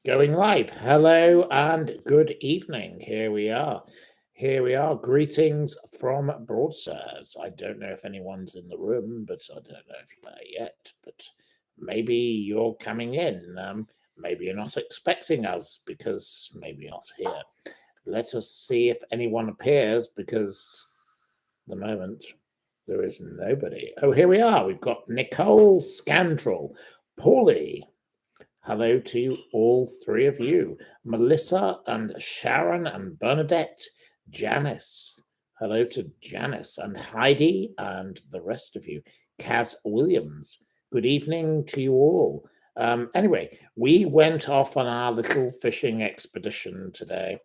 Going live. Hello and good evening. Here we are. Here we are. Greetings from Broadstairs. I don't know if anyone's in the room, but I don't know if you're there yet. But maybe you're coming in. Maybe you're not expecting us because maybe you're not here. Let us see if anyone appears because at the moment there is nobody. Oh, here we are. We've got Nicole Scandrel, Paulie. Hello to all three of you. Melissa and Sharon and Bernadette, Janice. Hello to Janice and Heidi and the rest of you. Kaz Williams. Good evening to you all. Anyway, we went off on our little fishing expedition today.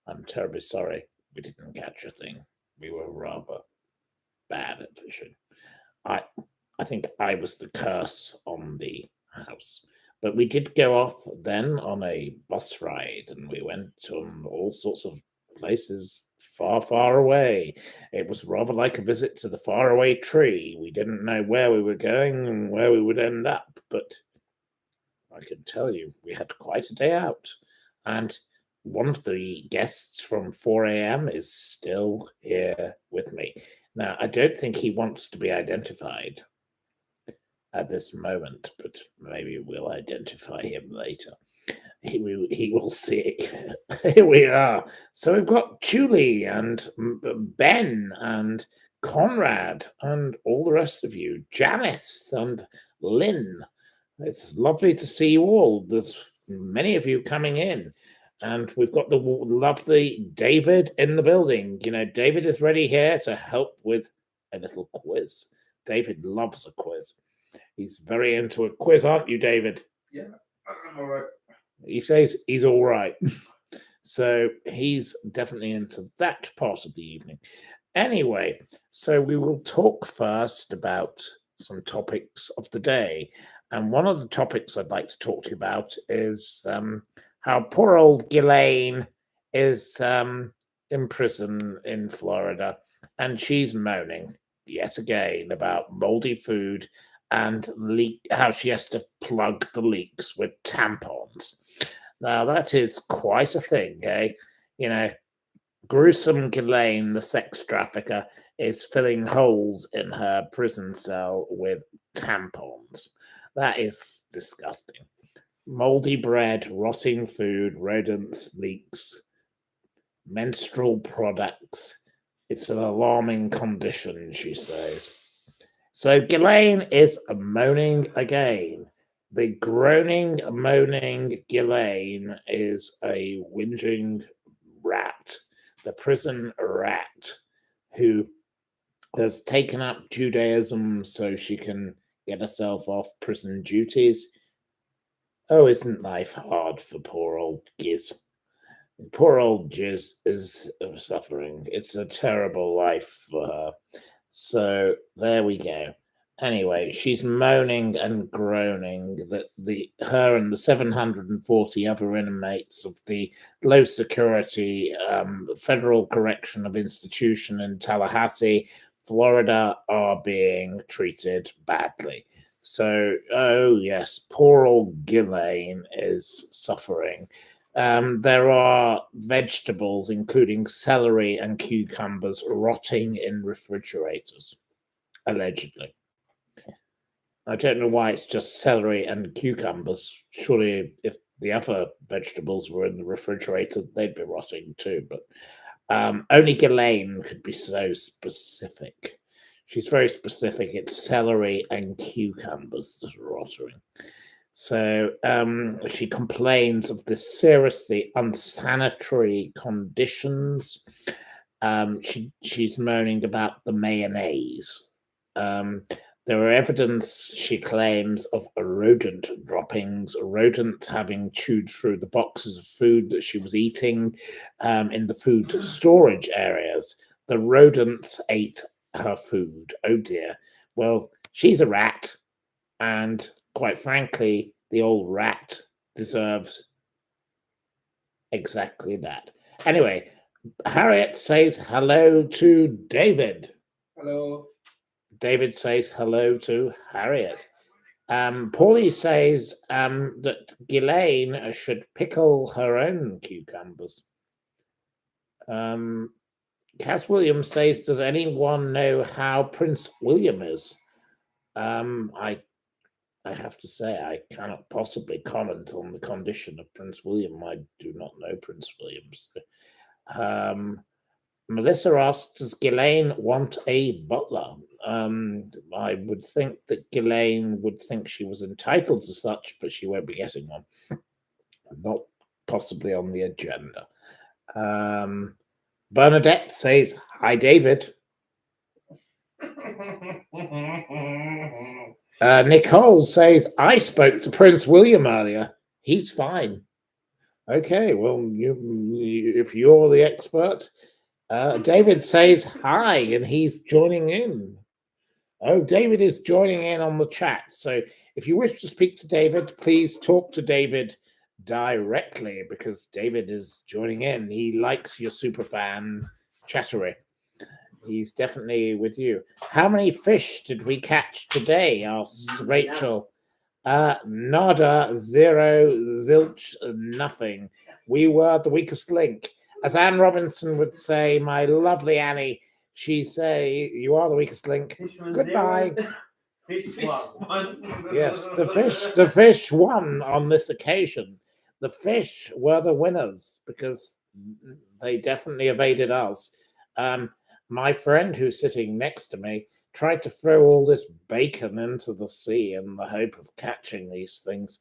I'm terribly sorry we didn't catch a thing. We were rather bad at fishing. I think I was the curse on the house. But we did go off then on a bus ride, and we went on all sorts of places far, far away. It was rather like a visit to the faraway tree. We didn't know where we were going and where we would end up, but I can tell you, we had quite a day out. And one of the guests from 4 a.m. is still here with me. Now, I don't think he wants to be identified at this moment, but maybe we'll identify him later. He will see. Here we are. So we've got Julie and Ben and Conrad and all the rest of you, Janice and Lynn. It's lovely to see you all. There's many of you coming in. And we've got the lovely David in the building. You know, David is ready here to help with a little quiz. David loves a quiz. He's very into a quiz, aren't you, David? Yeah, I'm all right. He says he's all right. So he's definitely into that part of the evening. Anyway, so we will talk first about some topics of the day. And one of the topics I'd like to talk to you about is how poor old Ghislaine is in prison in Florida. And she's moaning yet again about moldy food and how she has to plug the leaks with tampons. Now, that is quite a thing, eh? You know, gruesome Ghislaine, the sex trafficker, is filling holes in her prison cell with tampons. That is disgusting. Moldy bread, rotting food, rodents, leaks, menstrual products. It's an alarming condition, she says. So Ghislaine is moaning again. The groaning, moaning Ghislaine is a whinging rat, the prison rat, who has taken up Judaism so she can get herself off prison duties. Oh, isn't life hard for poor old Giz? Poor old Giz is suffering. It's a terrible life for her. So there we go. Anyway, she's moaning and groaning that her and the 740 other inmates of the low security Federal Correctional Institution in Tallahassee, Florida, are being treated badly. So, oh yes, poor old Ghislaine is suffering. There are vegetables, including celery and cucumbers, rotting in refrigerators, allegedly. I don't know why it's just celery and cucumbers. Surely, if the other vegetables were in the refrigerator, they'd be rotting too. But only Ghislaine could be so specific. She's very specific. It's celery and cucumbers that are rotting. So she complains of the seriously unsanitary conditions. She's moaning about the mayonnaise. There are evidence, she claims, of rodent droppings, rodents having chewed through the boxes of food that she was eating in the food storage areas. The rodents ate her food. Oh dear. Well, she's a rat, and quite frankly, the old rat deserves exactly that. Anyway, Harriet says hello to David. Hello. David says hello to Harriet. Paulie says that Ghislaine should pickle her own cucumbers. Cass Williams says, does anyone know how Prince William is? I have to say, I cannot possibly comment on the condition of Prince William. I do not know Prince William. Melissa asks, does Ghislaine want a butler? I would think that Ghislaine would think she was entitled to such, but she won't be getting one. Not possibly on the agenda. Bernadette says, hi, David. Nicole says, I spoke to Prince William earlier. He's fine. Okay, well, if you're the expert. David says hi, and he's joining in. Oh, David is joining in on the chat. So if you wish to speak to David, please talk to David directly, because David is joining in. He likes your superfan chattery. He's definitely with you. How many fish did we catch today? Asked Rachel. Nada, zero, zilch, nothing. We were the weakest link. As Anne Robinson would say, my lovely Annie, she say, you are the weakest link. Goodbye. Fish won. Yes, the fish won on this occasion. The fish were the winners because they definitely evaded us. My friend who's sitting next to me tried to throw all this bacon into the sea in the hope of catching these things.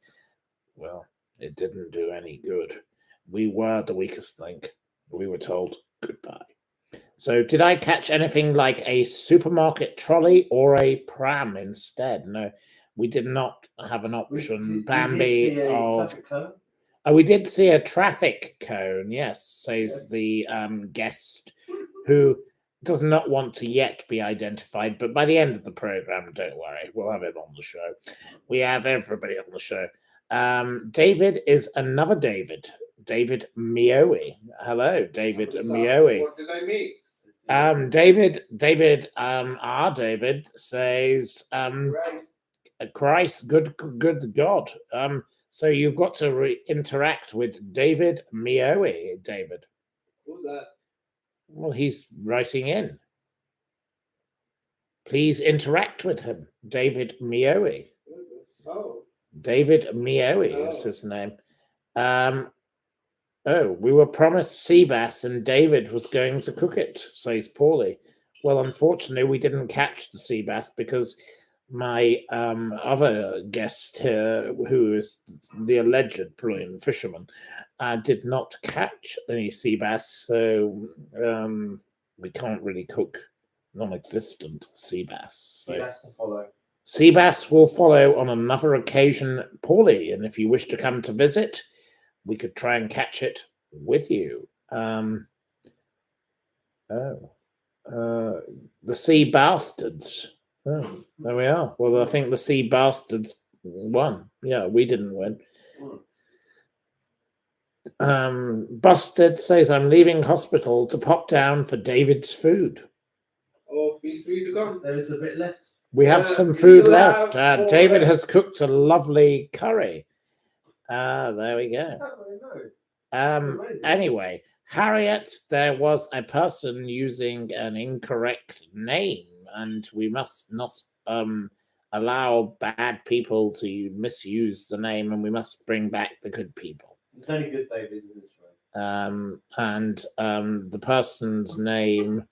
Well, it didn't do any good. We were the weakest link. We were told goodbye. So did I catch anything like a supermarket trolley or a pram instead? No, we did not have an option. Bambi of... Oh, we did see a traffic cone, yes, says the guest, who does not want to yet be identified, but by the end of the program, don't worry, we'll have him on the show. We have everybody on the show. David is another David. David Mioe. Hello, David Mioe. What did I meet? David says, Christ, good God. So you've got to interact with David Mioe, David. Who's that? Well, he's writing in. Please interact with him, David Mioe. Oh. David Mioe is his name. Oh, we were promised sea bass and David was going to cook it, says Paulie. Well, unfortunately, we didn't catch the sea bass because my other guest here, who is the alleged brilliant fisherman, did not catch any sea bass, so we can't really cook non-existent sea bass. So. Sea bass to follow. Sea bass will follow on another occasion, Paulie, and if you wish to come to visit, we could try and catch it with you. The Sea Bastards. Oh, there we are. Well, I think the Sea Bastards won. Yeah, we didn't win. Busted says, I'm leaving hospital to pop down for David's food. Oh, feel free to come. There is a bit left. We have some food left. David has cooked a lovely curry. There we go. Anyway, Harriet, there was a person using an incorrect name, and we must not allow bad people to misuse the name, and we must bring back the good people. It's only good David in this room. And the person's name.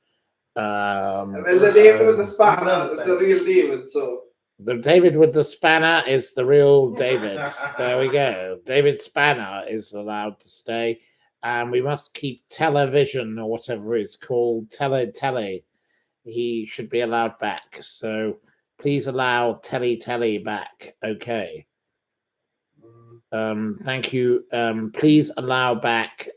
Well, the David with the spanner is the real David, so. The David with the spanner is the real David. There we go. David Spanner is allowed to stay. And we must keep television or whatever it's called, telly. He should be allowed back. So please allow telly back. Okay. Thank you. Please allow back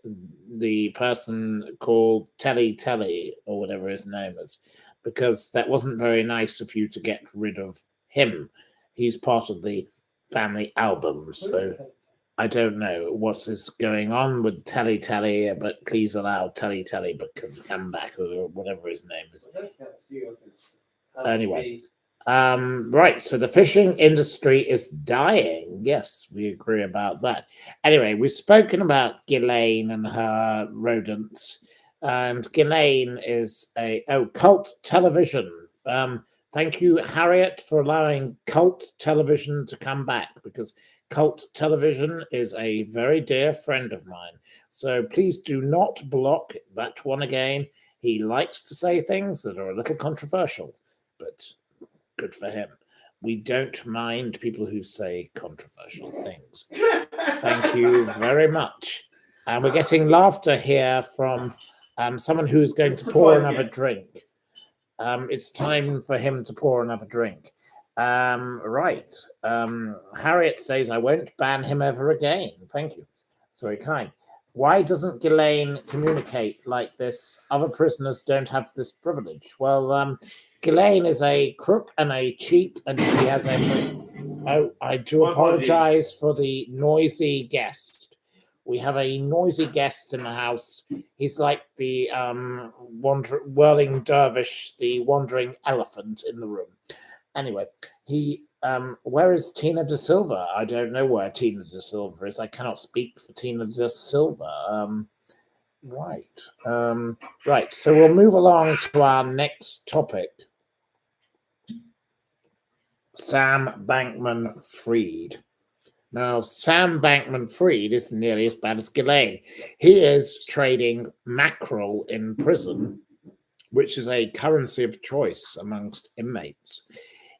the person called Telly or whatever his name is, because that wasn't very nice of you to get rid of him. He's part of the family album, so I don't know what is going on with Telly, but please allow Telly but come back, or whatever his name is. Anyway, Right, so the fishing industry is dying. Yes, we agree about that. Anyway, we've spoken about Ghislaine and her rodents, and Ghislaine is a cult television. Thank you, Harriet, for allowing cult television to come back, because cult television is a very dear friend of mine. So please do not block that one again. He likes to say things that are a little controversial, but good for him. We don't mind people who say controversial things. Thank you very much. And we're getting laughter here from someone who's going to pour another drink. It's time for him to pour another drink. Right. Harriet says, I won't ban him ever again. Thank you. It's very kind. Why doesn't Ghislaine communicate like this? Other prisoners don't have this privilege. Well, Ghislaine is a crook and a cheat, and she has a... Oh, I do apologize for the noisy guest. We have a noisy guest in the house. He's like the whirling dervish, the wandering elephant in the room. Anyway, where is Tina De Silva? I don't know where Tina De Silva is. I cannot speak for Tina De Silva. Right. Right. So we'll move along to our next topic. Sam Bankman-Fried. Now, Sam Bankman-Fried isn't nearly as bad as Ghislaine. He is trading mackerel in prison, which is a currency of choice amongst inmates.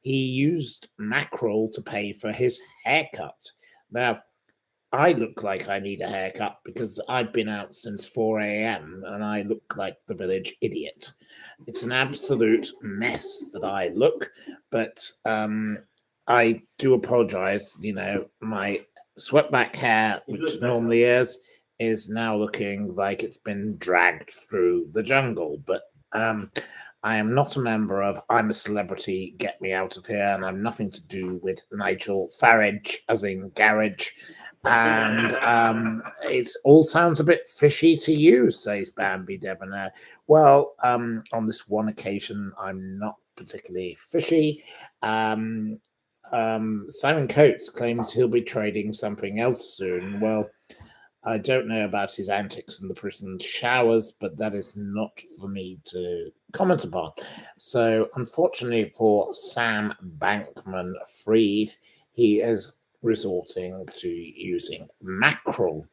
He used mackerel to pay for his haircut. Now, I look like I need a haircut because I've been out since 4 a.m. and I look like the village idiot. It's an absolute mess that I look, but I do apologize. You know, my swept-back hair, which normally is now looking like it's been dragged through the jungle. But I am not a member of I'm a Celebrity, Get Me Out of Here, and I'm nothing to do with Nigel Farage, as in garage. And it all sounds a bit fishy to you, says Bambi Debonair. Well, on this one occasion, I'm not particularly fishy. Simon Coates claims he'll be trading something else soon. Well, I don't know about his antics in the prison showers, but that is not for me to comment upon. So, unfortunately for Sam Bankman-Fried, he is resorting to using mackerel.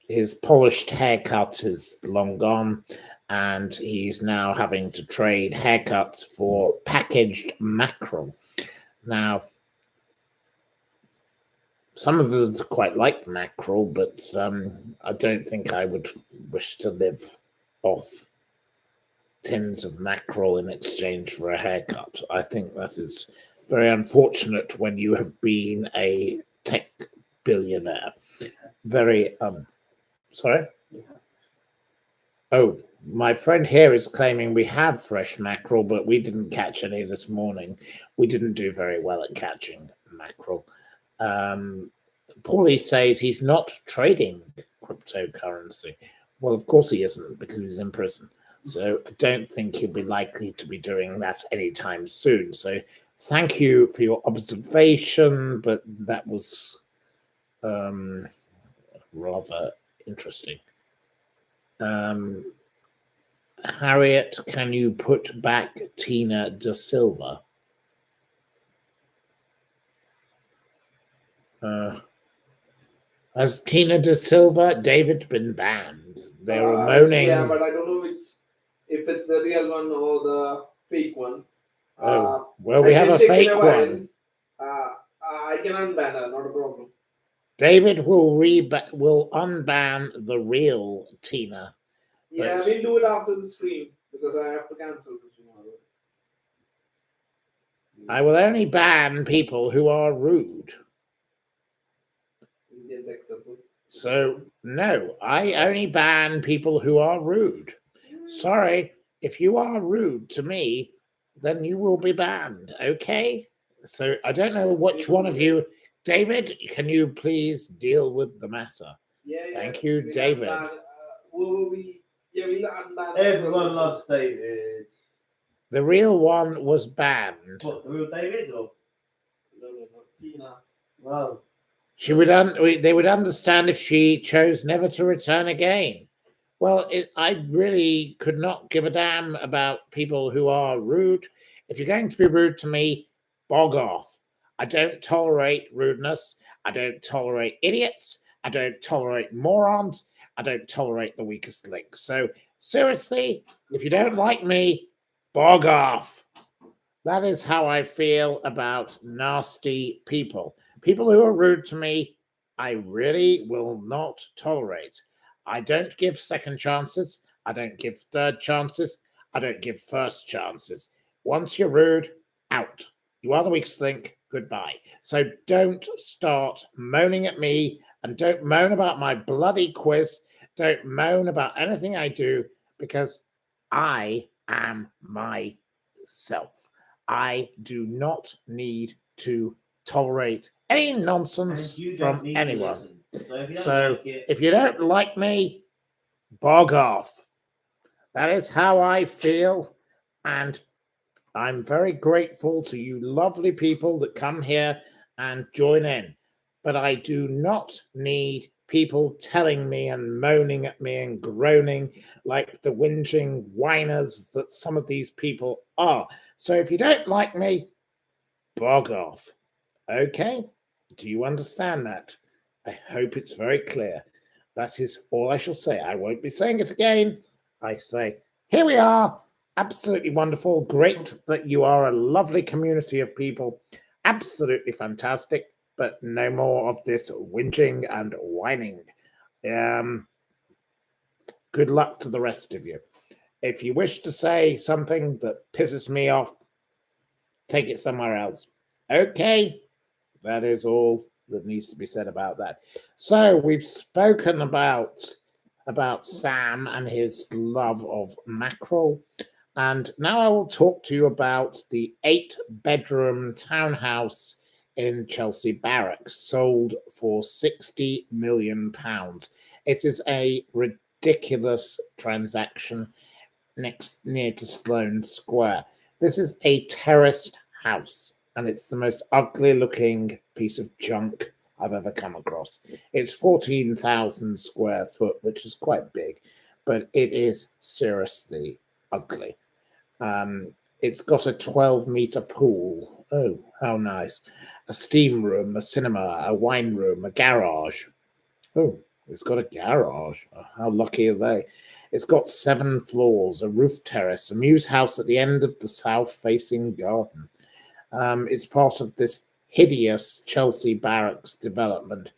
His polished haircut is long gone, and he's now having to trade haircuts for packaged mackerel. Now, some of us quite like mackerel, but I don't think I would wish to live off tins of mackerel in exchange for a haircut. I think that is very unfortunate when you have been a tech billionaire. Very, sorry? Oh, my friend here is claiming we have fresh mackerel, but we didn't catch any this morning. We didn't do very well at catching mackerel. Paulie says he's not trading cryptocurrency. Well, of course he isn't, because he's in prison. So I don't think he'll be likely to be doing that anytime soon. So thank you for your observation, but that was rather interesting. Harriet, can you put back Tina De Silva? Has Tina De Silva, David, been banned? They were moaning. Yeah, but I don't know if it's the real one or the fake one. Well, we have a fake one. I can unban her, not a problem. David will unban the real Tina. Yeah, we'll do it after the stream because I have to cancel the stream. I will only ban people who are rude. So, no, I only ban people who are rude. Sorry, if you are rude to me, then you will be banned, okay? So, I don't know which one of you... David, can you please deal with the matter? Yeah. Thank you, David. We'll unban Everyone loves David. The real one was banned. What, the real David or? No, no. Tina. Well, They would understand if she chose never to return again. Well, I really could not give a damn about people who are rude. If you're going to be rude to me, bog off. I don't tolerate rudeness. I don't tolerate idiots. I don't tolerate morons. I don't tolerate the weakest link. So seriously, if you don't like me, bog off. That is how I feel about nasty people. People who are rude to me, I really will not tolerate. I don't give second chances. I don't give third chances. I don't give first chances. Once you're rude, out. You are the weakest link. Goodbye. So don't start moaning at me, and don't moan about my bloody quiz. Don't moan about anything I do, because I am myself. I do not need to tolerate any nonsense from anyone. So if you don't like me, bog off. That is how I feel, and I'm very grateful to you lovely people that come here and join in. But I do not need people telling me and moaning at me and groaning like the whinging whiners that some of these people are. So if you don't like me, bog off. Okay? Do you understand that? I hope it's very clear. That is all I shall say. I won't be saying it again. I say, here we are. Absolutely wonderful. Great that you are a lovely community of people. Absolutely fantastic. But no more of this whinging and whining. Good luck to the rest of you. If you wish to say something that pisses me off, take it somewhere else. Okay? That is all that needs to be said about that. So we've spoken about Sam and his love of mackerel. And now I will talk to you about the 8-bedroom townhouse in Chelsea Barracks, sold for £60 million. It is a ridiculous transaction near to Sloane Square. This is a terraced house, and it's the most ugly looking piece of junk I've ever come across. It's 14,000 square foot, which is quite big, but it is seriously ugly. It's got a 12-meter pool. Oh, how nice. A steam room, a cinema, a wine room, a garage. Oh, it's got a garage. Oh, how lucky are they? It's got 7 floors, a roof terrace, a mews house at the end of the south-facing garden. It's part of this hideous Chelsea Barracks development.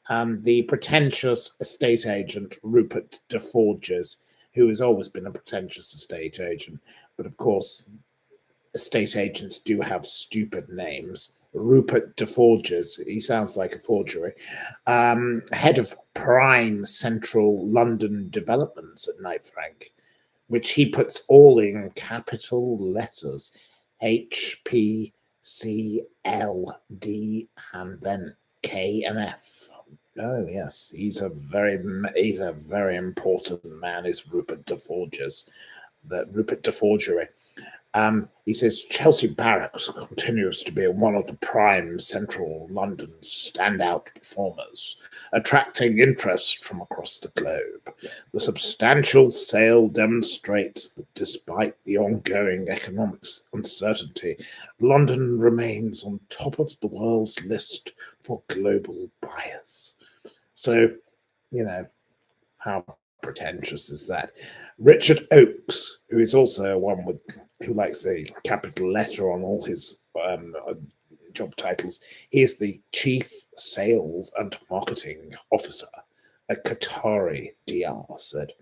The pretentious estate agent, Rupert de Forges, who has always been a pretentious estate agent, but of course, estate agents do have stupid names. Rupert de Forges, he sounds like a forgery. Head of Prime Central London Developments at Knight Frank, which he puts all in capital letters. HPCLD and then K and F. Oh yes, he's a very important man. Is Rupert de Forges, Rupert de Forgery. He says Chelsea Barracks continues to be one of the prime central London standout performers, attracting interest from across the globe. The substantial sale demonstrates that despite the ongoing economic uncertainty, London remains on top of the world's list for global buyers. So, how pretentious is that? Richard Oakes, who is also one who likes a capital letter on all his job titles, he is the Chief Sales and Marketing Officer at Qatari DR, said,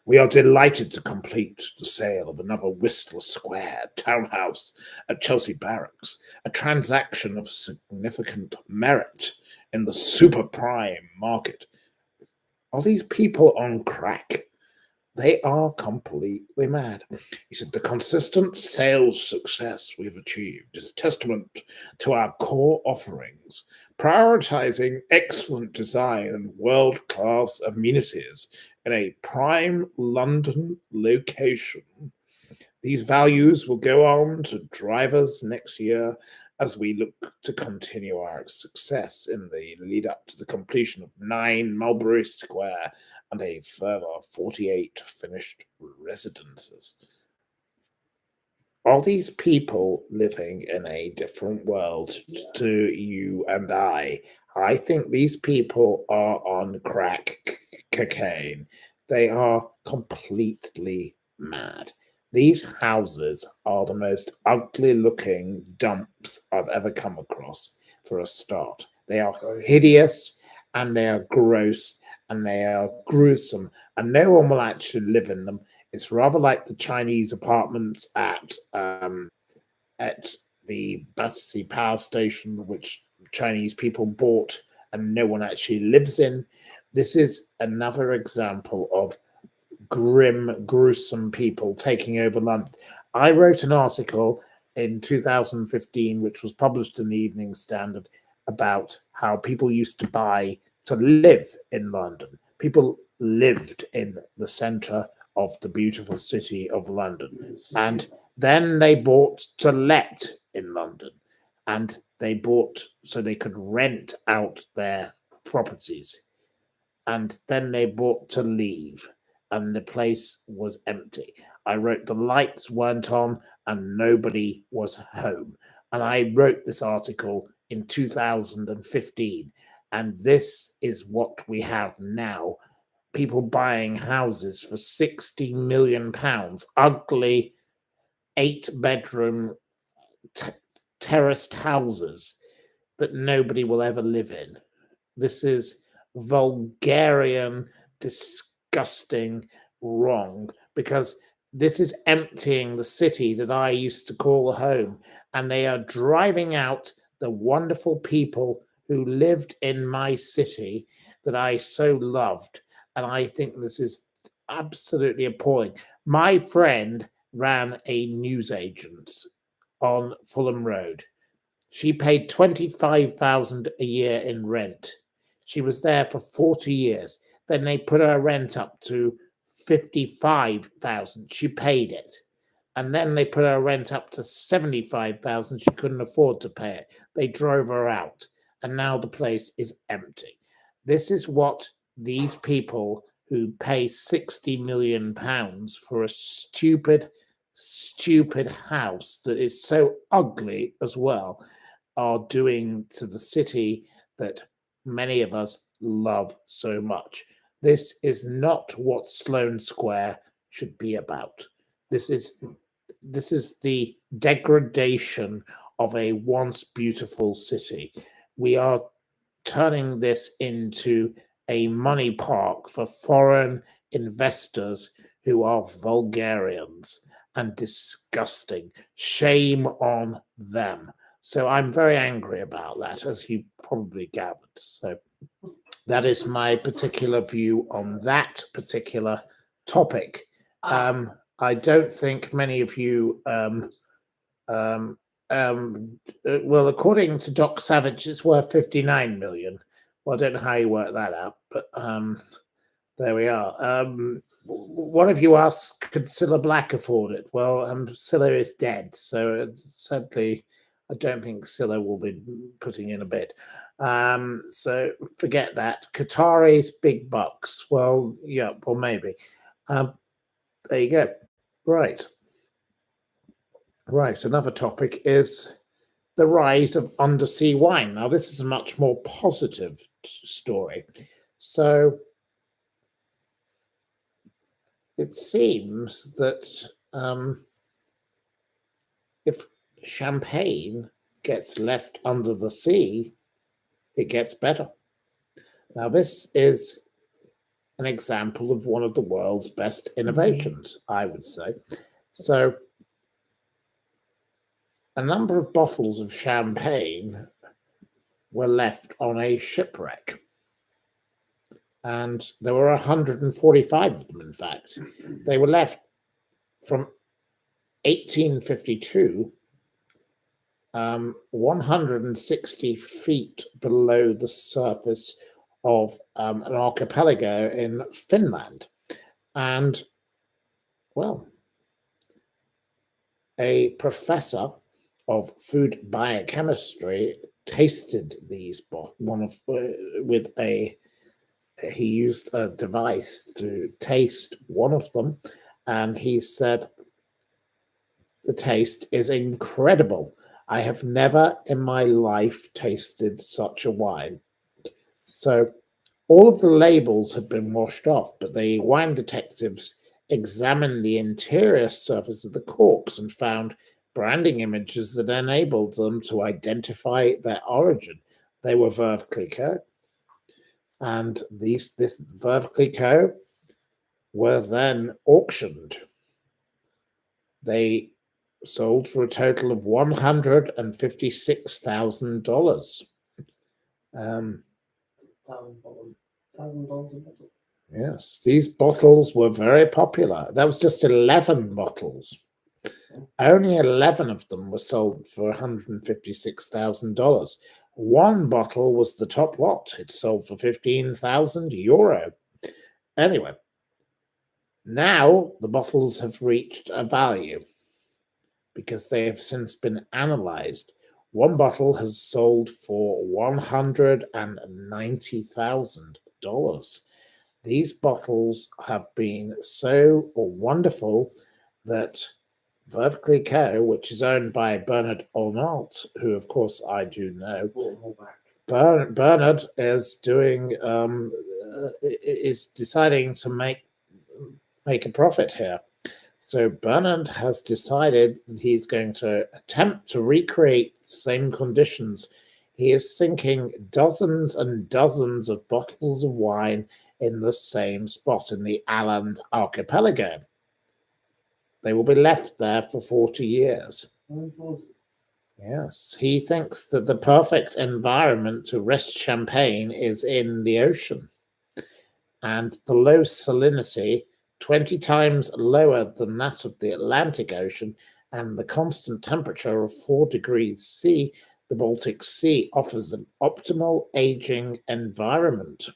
"We are delighted to complete the sale of another Whistler Square townhouse at Chelsea Barracks, a transaction of significant merit in the super prime market." Are these people on crack? They are completely mad. He said, "The consistent sales success we've achieved is testament to our core offerings, prioritizing excellent design and world-class amenities in a prime London location. These values will go on to drive us next year as we look to continue our success in the lead up to the completion of 9 Mulberry Square and a further 48 finished residences. Are these people living in a different world to you and I? I think these people are on crack cocaine. They are completely mad. These houses are the most ugly looking dumps I've ever come across, for a start. They are hideous and they are gross and they are gruesome, and no one will actually live in them. It's rather like the Chinese apartments at the Battersea Power Station, which Chinese people bought and no one actually lives in. This is another example of grim, gruesome people taking over London. I wrote an article in 2015, which was published in the Evening Standard, about how people used to buy to live in London. People lived in the centre of the beautiful city of London. And then they bought to let in London. And they bought so they could rent out their properties. And then they bought to leave. And the place was empty. I wrote the lights weren't on and nobody was home. And I wrote this article in 2015. And this is what we have now. People buying houses for £60 million, ugly 8-bedroom terraced houses that nobody will ever live in. This is vulgarian, disgusting, wrong, because this is emptying the city that I used to call home, and they are driving out the wonderful people who lived in my city that I so loved. And I think this is absolutely appalling. My friend ran a newsagent on Fulham Road. She paid 25,000 a year in rent. She was there for 40 years. Then they put her rent up to 55,000. She paid it. And then they put her rent up to 75,000. She couldn't afford to pay it. They drove her out. And now the place is empty. This is what these people who pay £60 million for a stupid house that is so ugly as well are doing to the city that many of us love so much. This is not what Sloane Square should be about. This is the degradation of a once beautiful city. We are turning this into a money park for foreign investors who are vulgarians and disgusting. Shame on them. So I'm very angry about that, as you probably gathered. So that is my particular view on that particular topic. I don't think many of you, well, according to Doc Savage, it's worth 59 million. Well, I don't know how you work that out, but there we are. One of you asked, could Cilla Black afford it? Well, Cilla is dead, so sadly, I don't think Cilla will be putting in a bid. So forget that. Qatari's big bucks. Well, yeah, well, maybe. There you go. Right. Another topic is the rise of undersea wine. Now, this is a much more positive story. So it seems that if champagne gets left under the sea, it gets better. Now, this is an example of one of the world's best innovations, I would say. So a number of bottles of champagne were left on a shipwreck. And there were 145 of them, in fact. They were left from 1852, 160 feet below the surface of an archipelago in Finland. And, well, a professor of food biochemistry tasted these he used a device to taste one of them, and he said the taste is incredible. I have never in my life tasted such a wine. So all of the labels had been washed off, but the wine detectives examined the interior surface of the corks and found branding images that enabled them to identify their origin. They were Veuve Clicquot, and this Veuve Clicquot were then auctioned. They sold for a total of $156,000. Yes, these bottles were very popular. That was just 11 bottles. Only 11 of them were sold for $156,000. One bottle was the top lot. It sold for €15,000. Anyway, now the bottles have reached a value because they have since been analyzed. One bottle has sold for $190,000. These bottles have been so wonderful that Veuve Clicquot, which is owned by Bernard Arnault, who of course I do know, Bernard is doing is deciding to make a profit here. So Bernard has decided that he's going to attempt to recreate the same conditions. He is sinking dozens and dozens of bottles of wine in the same spot in the Åland archipelago. They will be left there for 40 years. 40. Yes, he thinks that the perfect environment to rest champagne is in the ocean. And the low salinity, 20 times lower than that of the Atlantic Ocean, and the constant temperature of 4 degrees C, the Baltic Sea offers an optimal aging environment.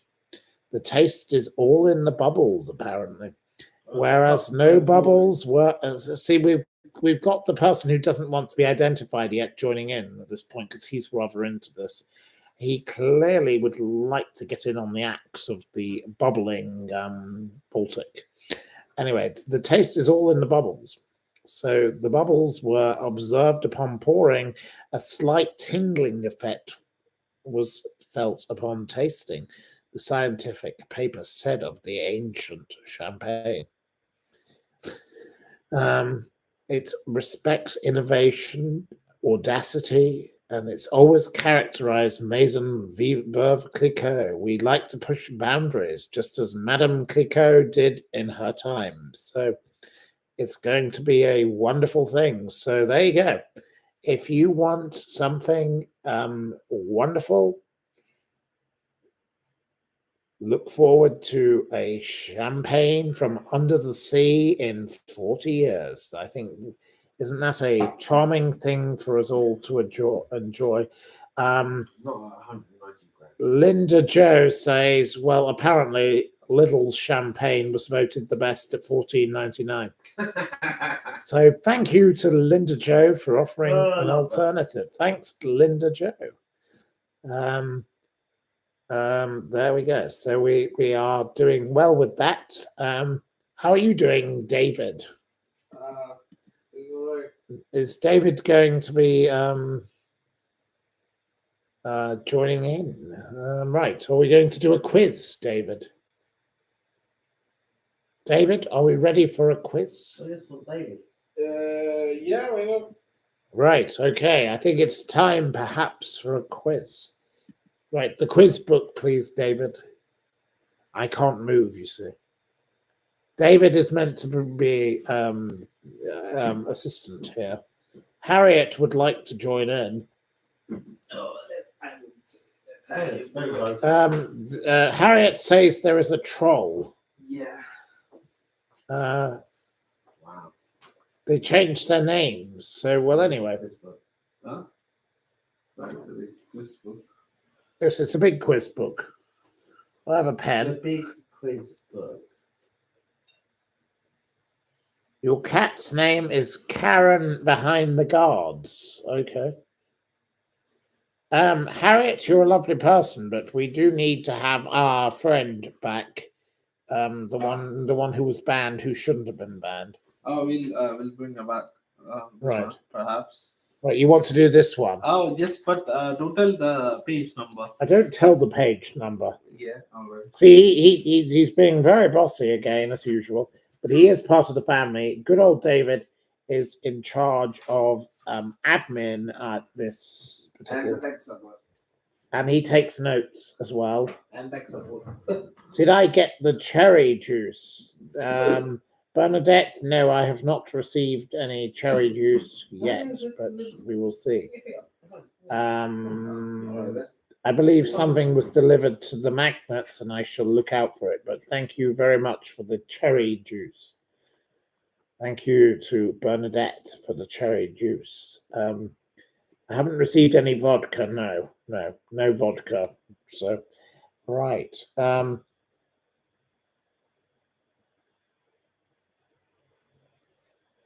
The taste is all in the bubbles, apparently. Whereas no bubbles were... see, we've got the person who doesn't want to be identified yet joining in at this point because he's rather into this. He clearly would like to get in on the acts of the bubbling Baltic. Anyway, the taste is all in the bubbles. So the bubbles were observed upon pouring. A slight tingling effect was felt upon tasting, the scientific paper said of the ancient champagne. It respects innovation, audacity, and it's always characterized Maison Veuve Clicquot. We like to push boundaries, just as Madame Clicquot did in her time. So it's going to be a wonderful thing. So there you go. If you want something wonderful, look forward to a champagne from under the sea in 40 years. I think, isn't that a charming thing for us all to enjoy? Not 190 grand. Linda Joe says, well, apparently Lidl's champagne was voted the best at $14.99. So thank you to Linda Joe for offering an alternative. Thanks, Linda Joe. There we go. So we are doing well with that. How are you doing, David? Is David going to be joining in? Right. Are we going to do a quiz, David? David, are we ready for a quiz? David. Yeah, why not? Right. Okay. I think it's time, perhaps, for a quiz. Right. The quiz book, please, David. I can't move, you see. David is meant to be assistant here. Harriet would like to join in. Harriet says there is a troll. Yeah. Wow. Wow. They changed their names. So, well, anyway. Huh? Back to the quiz book. Yes, it's a big quiz book. I have a pen. The big quiz book. Your cat's name is Karen behind the guards. Okay. Harriet, you're a lovely person, but we do need to have our friend back. The one who was banned, who shouldn't have been banned. Oh, we'll bring her back. This Right. one, perhaps. Right, you want to do this one? Oh, but don't tell the page number. I don't tell the page number. Yeah, all right. See, he's being very bossy again, as usual, but he is part of the family. Good old David is in charge of admin at this And the particular, tech support. and he takes notes as well. And tech support. Did I get the cherry juice? Bernadette, no, I have not received any cherry juice yet, but we will see. I believe something was delivered to the magnets, and I shall look out for it. But thank you very much for the cherry juice. Thank you to Bernadette for the cherry juice. I haven't received any vodka. No vodka. So, right.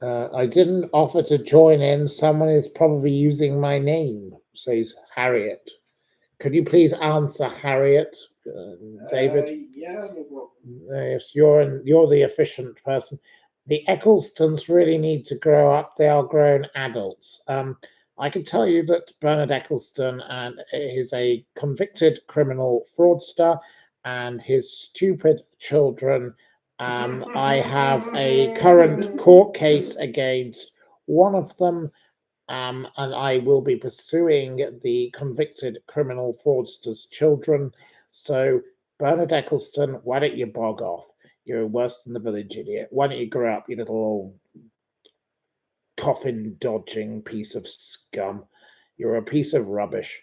I didn't offer to join in. Someone is probably using my name, says Harriet. Could you please answer, Harriet? David? Yeah, no problem. Yes, you're the efficient person. The Ecclestons really need to grow up. They are grown adults. I can tell you that Bernard Eccleston is a convicted criminal fraudster, and his stupid children. I have a current court case against one of them, and I will be pursuing the convicted criminal fraudster's children. So, Bernard Eccleston, why don't you bog off? You're worse than the village idiot. Why don't you grow up, you little old coffin dodging piece of scum? You're a piece of rubbish.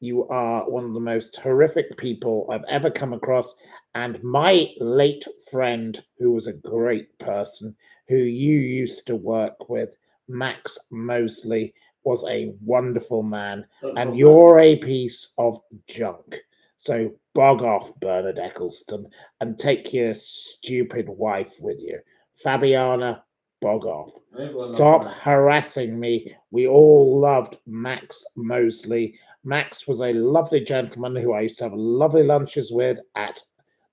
You are one of the most horrific people I've ever come across. And my late friend, who was a great person, who you used to work with, Max Mosley, was a wonderful man. And you're a piece of junk. So bog off, Bernard Eccleston, and take your stupid wife with you. Fabiana, bog off. Stop harassing me. We all loved Max Mosley. Max was a lovely gentleman who I used to have lovely lunches with at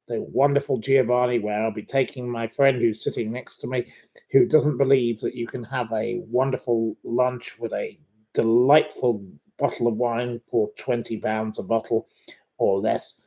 the wonderful Giovanni, where I'll be taking my friend who's sitting next to me, who doesn't believe that you can have a wonderful lunch with a delightful bottle of wine for £20 a bottle or less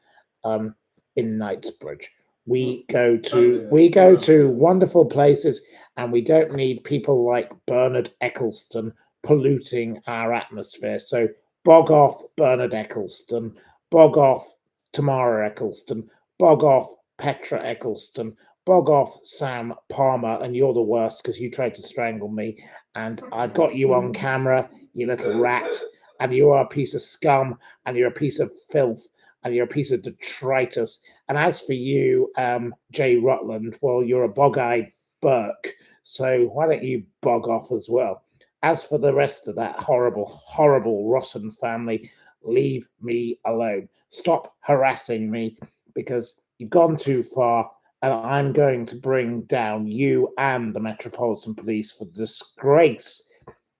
in Knightsbridge. We go to wonderful places, and we don't need people like Bernard Eccleston polluting our atmosphere. So bog off, Bernard Eccleston. Bog off, Tamara Eccleston. Bog off, Petra Eccleston. Bog off, Sam Palmer. And you're the worst because you tried to strangle me. And I've got you on camera, you little rat. And you are a piece of scum. And you're a piece of filth. And you're a piece of detritus. And as for you, Jay Rutland, well, you're a bog-eyed Burke. So why don't you bog off as well? As for the rest of that horrible, horrible rotten family, leave me alone. Stop harassing me, because you've gone too far, and I'm going to bring down you and the Metropolitan Police for disgrace.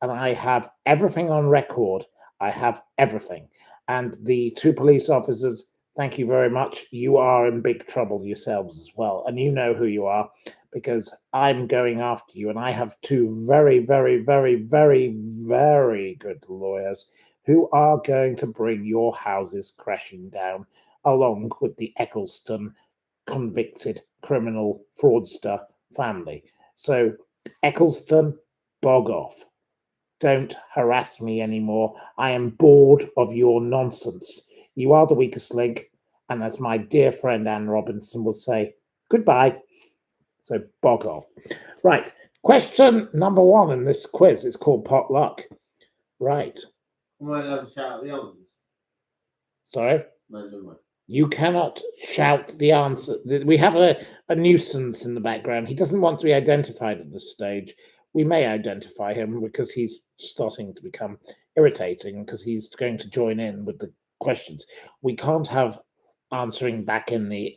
And I have everything on record. I have everything. And the two police officers, thank you very much. You are in big trouble yourselves as well. And you know who you are, because I'm going after you. And I have two very, very, very, very, very good lawyers who are going to bring your houses crashing down, along with the Eccleston convicted criminal fraudster family. So, Eccleston, bog off. Don't harass me anymore. I am bored of your nonsense. You are the weakest link, and as my dear friend Anne Robinson will say, goodbye. So bog off. Right. Question number 1 in this quiz is called Potluck. Right. Am I allowed to shout out the answers? Sorry? No, never mind. You cannot shout the answer. We have a nuisance in the background. He doesn't want to be identified at this stage. We may identify him because he's starting to become irritating, because he's going to join in with the questions. We can't have answering back in the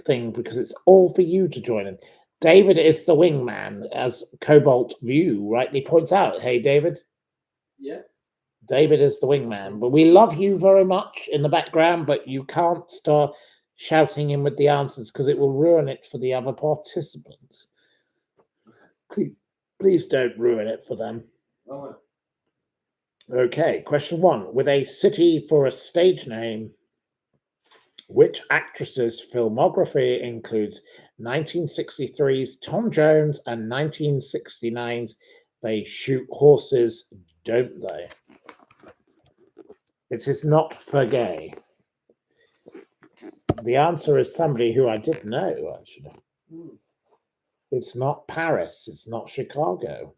thing, because it's all for you to join in. David is the wingman, as Cobalt View rightly points out. Hey, David. Yeah. David is the wingman, but we love you very much in the background, but you can't start shouting in with the answers because it will ruin it for the other participants. Please don't ruin it for them. Oh, Okay, question 1. With a city for a stage name, which actress's filmography includes 1963's Tom Jones and 1969's They Shoot Horses, Don't They? It is not Fergay. The answer is somebody who I didn't know, actually. It's not Paris. It's not Chicago.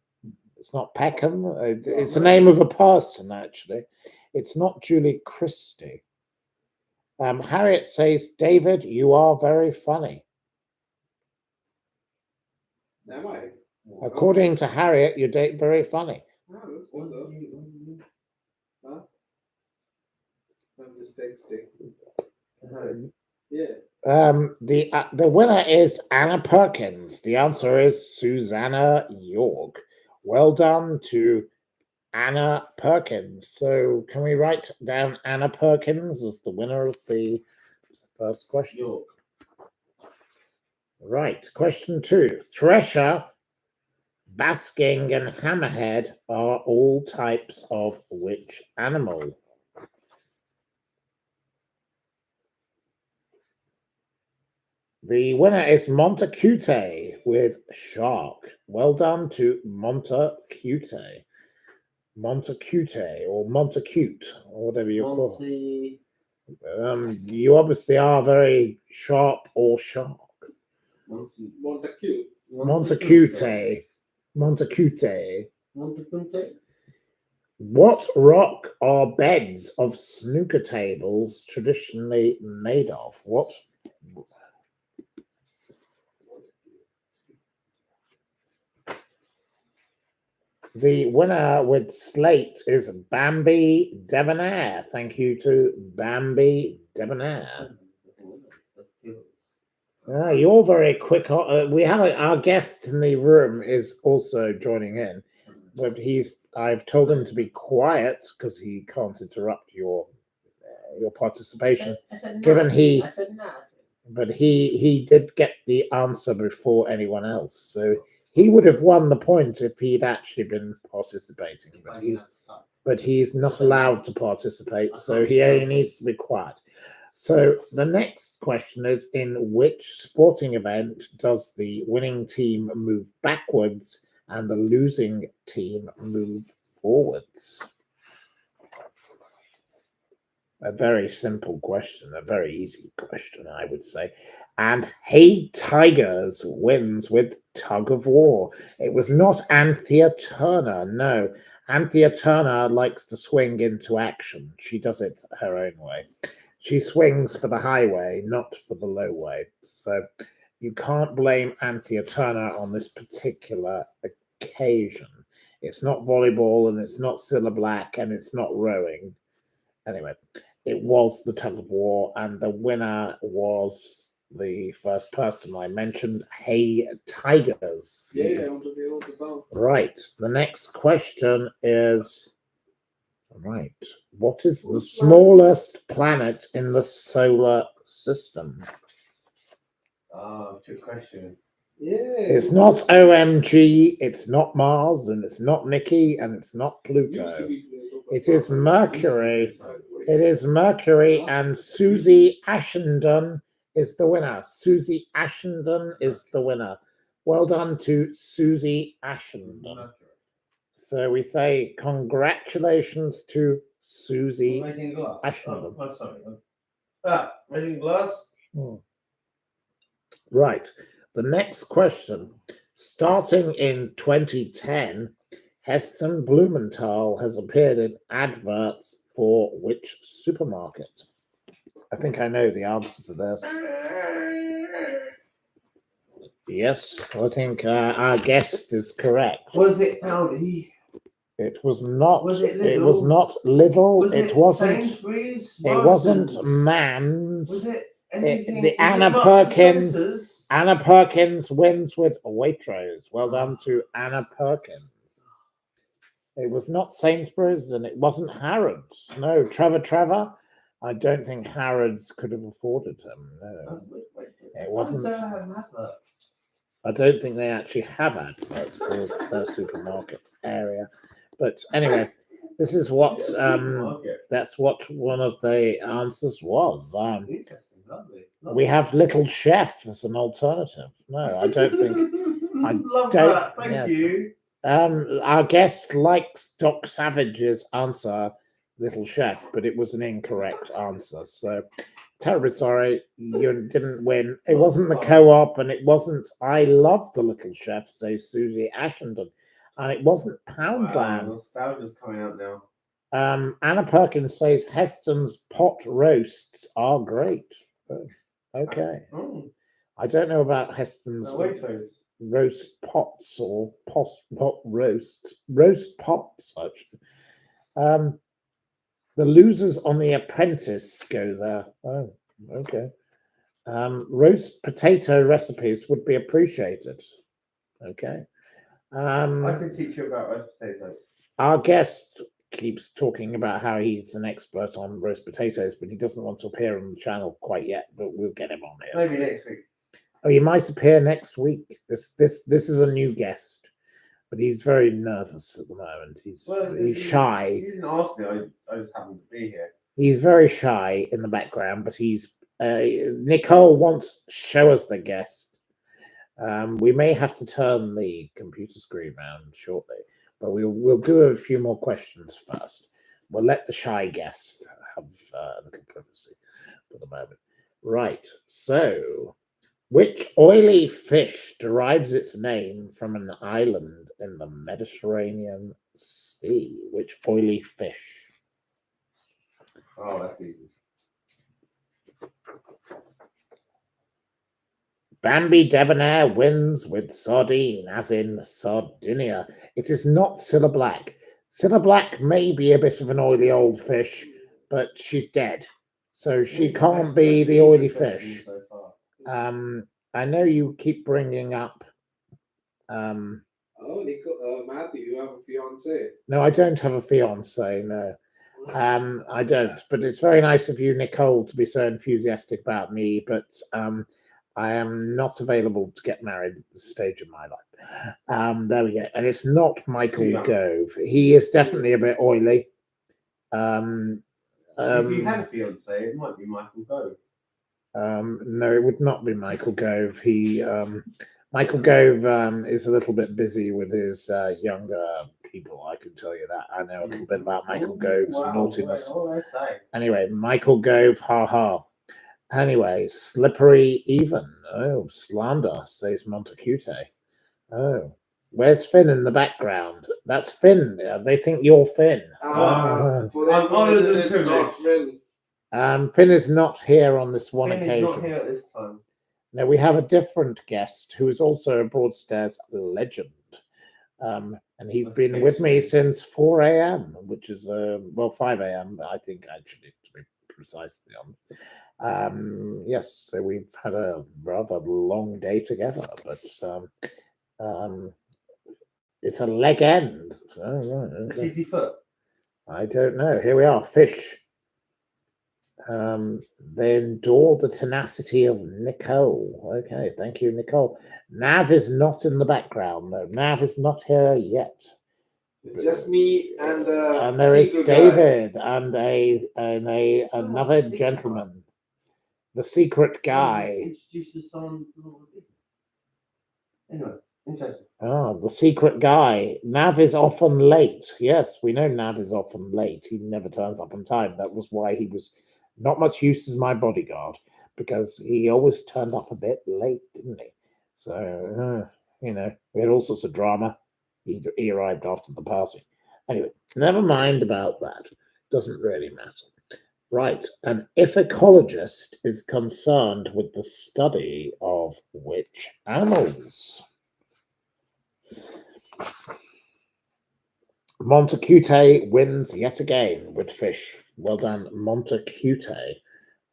It's not Peckham. It's the name of a person, actually. It's not Julie Christie. Harriet says, David, you are very funny. am I? According to Harriet, you're very funny. Oh, that's good though. Huh? I'm just texting. Yeah. The winner is Anna Perkins. The answer is Susanna York. Well done to Anna Perkins. So can we write down Anna Perkins as the winner of the first question? York. Right. Question 2. Thresher, basking, and hammerhead are all types of which animal? The winner is Montacute with shark. Well done to Montacute. Montacute or Montacute, or whatever you call it. You obviously are very sharp or shark. Montacute. Montacute. Montacute. Montacute. What rock are beds of snooker tables traditionally made of? What? The winner with slate is Bambi Debonair. Thank you to Bambi Debonair. You're very quick. We have our guest in the room is also joining in, but I've told him to be quiet because he can't interrupt your participation. I said Given nothing. I said nothing. But he did get the answer before anyone else, so he would have won the point if he'd actually been participating. But he's not allowed to participate, so he only needs to be quiet. So the next question is, in which sporting event does the winning team move backwards and the losing team move forwards? A very simple question, a very easy question, I would say. And Hey Tigers wins with Tug of War. It was not Anthea Turner, no. Anthea Turner likes to swing into action. She does it her own way. She swings for the highway, not for the low way. So you can't blame Anthea Turner on this particular occasion. It's not volleyball, and it's not Cilla Black, and it's not rowing. Anyway, it was the Tug of War, and the winner was the first person I mentioned, Hey Tigers. Yeah, I want to be able to bounce. Right. The next question is, right, what is the smallest planet in the solar system? Good question. Yeah. It's not OMG, it's not Mars, and it's not Nikki, and it's not Pluto. It is Mercury. It is Mercury, and Susie Ashenden is the winner. Susie Ashenden is the winner. Well done to Susie Ashenden. So we say congratulations to Susie Raising glass. Ashenden. Oh, sorry. Raising glass. Right. The next question. Starting in 2010, Heston Blumenthal has appeared in adverts for which supermarket? I think I know the answer to this. Yes, I think our guest is correct. Was it Aldi? It was not. Was it Lidl? It was not Lidl. Was it wasn't. Sainsbury's? It wasn't Morrison's? Mans. Was it anything? The was Anna it Marks and Perkins. Spencer's? Anna Perkins wins with Waitrose. Well done to Anna Perkins. It was not Sainsbury's and it wasn't Harrods. No, Trevor. I don't think Harrods could have afforded him. No, it wasn't. I don't think they actually have adverts for their supermarket area. But anyway, this is what that's what one of the answers was. Interesting, lovely. We have Little Chef as an alternative. No, I don't think. I Love don't- that. Thank yes. you. Our guest likes Doc Savage's answer, Little Chef, but it was an incorrect answer. So terribly sorry, you didn't win. It wasn't the co-op, and it wasn't I Love the Little Chef, says Susie Ashenden, and it wasn't Poundland. Nostalgia's coming out now. Anna Perkins says Heston's pot roasts are great. Oh, okay. Oh, I don't know about Heston's Waitrose. roast pots or pot roast pots actually. The losers on The Apprentice go there. Oh, okay. Roast potato recipes would be appreciated. Okay. I can teach you about roast potatoes. Our guest keeps talking about how he's an expert on roast potatoes, but he doesn't want to appear on the channel quite yet. But we'll get him on here. Maybe next week. Oh, he might appear next week. This is a new guest, but he's very nervous at the moment. He's shy. He didn't ask me. I just happened to be here. He's very shy in the background, but he's Nicole wants to show us the guest. We may have to turn the computer screen around shortly, but we'll do a few more questions first. We'll let the shy guest have a little privacy for the moment. Right. So, which oily fish derives its name from an island in the Mediterranean Sea? Which oily fish? Oh, that's easy. Bambi Debonair wins with sardine, as in Sardinia. It is not Cilla Black. Cilla Black may be a bit of an oily old fish, but she's dead. So she can't be the oily fish. So far. I know you keep bringing up... Oh, Matthew, you have a fiance. No, I don't have a fiance, no. I don't, but it's very nice of you, Nicole, to be so enthusiastic about me, but I am not available to get married at this stage of my life. There we go. And it's not Michael Gove. He is definitely a bit oily. If you had a fiance, it might be Michael Gove. No, it would not be Michael Gove. Michael Gove is a little bit busy with his younger people, I can tell you that. I know a little bit about Michael Gove's naughtiness. Anyway, Michael Gove, ha. Anyway, slippery even. Oh, slander, says Montecute. Oh, where's Finn in the background? That's Finn. They think you're Finn. For the information, it's not Finn. Finn is not here on this one Finn occasion. is not here at this time. Now we have a different guest who is also a Broadstairs legend. And he's been with me since 4 a.m., which is 5 a.m. I think, actually, to be precisely on. Yes, so we've had a rather long day together, but it's a leg end. Cheesy foot. I don't know. Here we are, fish. They adore the tenacity of Nicole. Okay, thank you, Nicole. Nav is not in the background, though. Nav is not here yet. It's just me and there is secret guy. David and another gentleman, the secret guy. Introduce to someone. Anyway, interesting. Oh, the secret guy. Nav is often late. Yes, we know Nav is often late. He never turns up on time. That was why he was not much use as my bodyguard, because he always turned up a bit late, didn't he? So, we had all sorts of drama. He arrived after the party. Anyway, never mind about that. Doesn't really matter. Right, an ichthyologist is concerned with the study of which animals? Montecute wins yet again with fish. Well done, Montecute.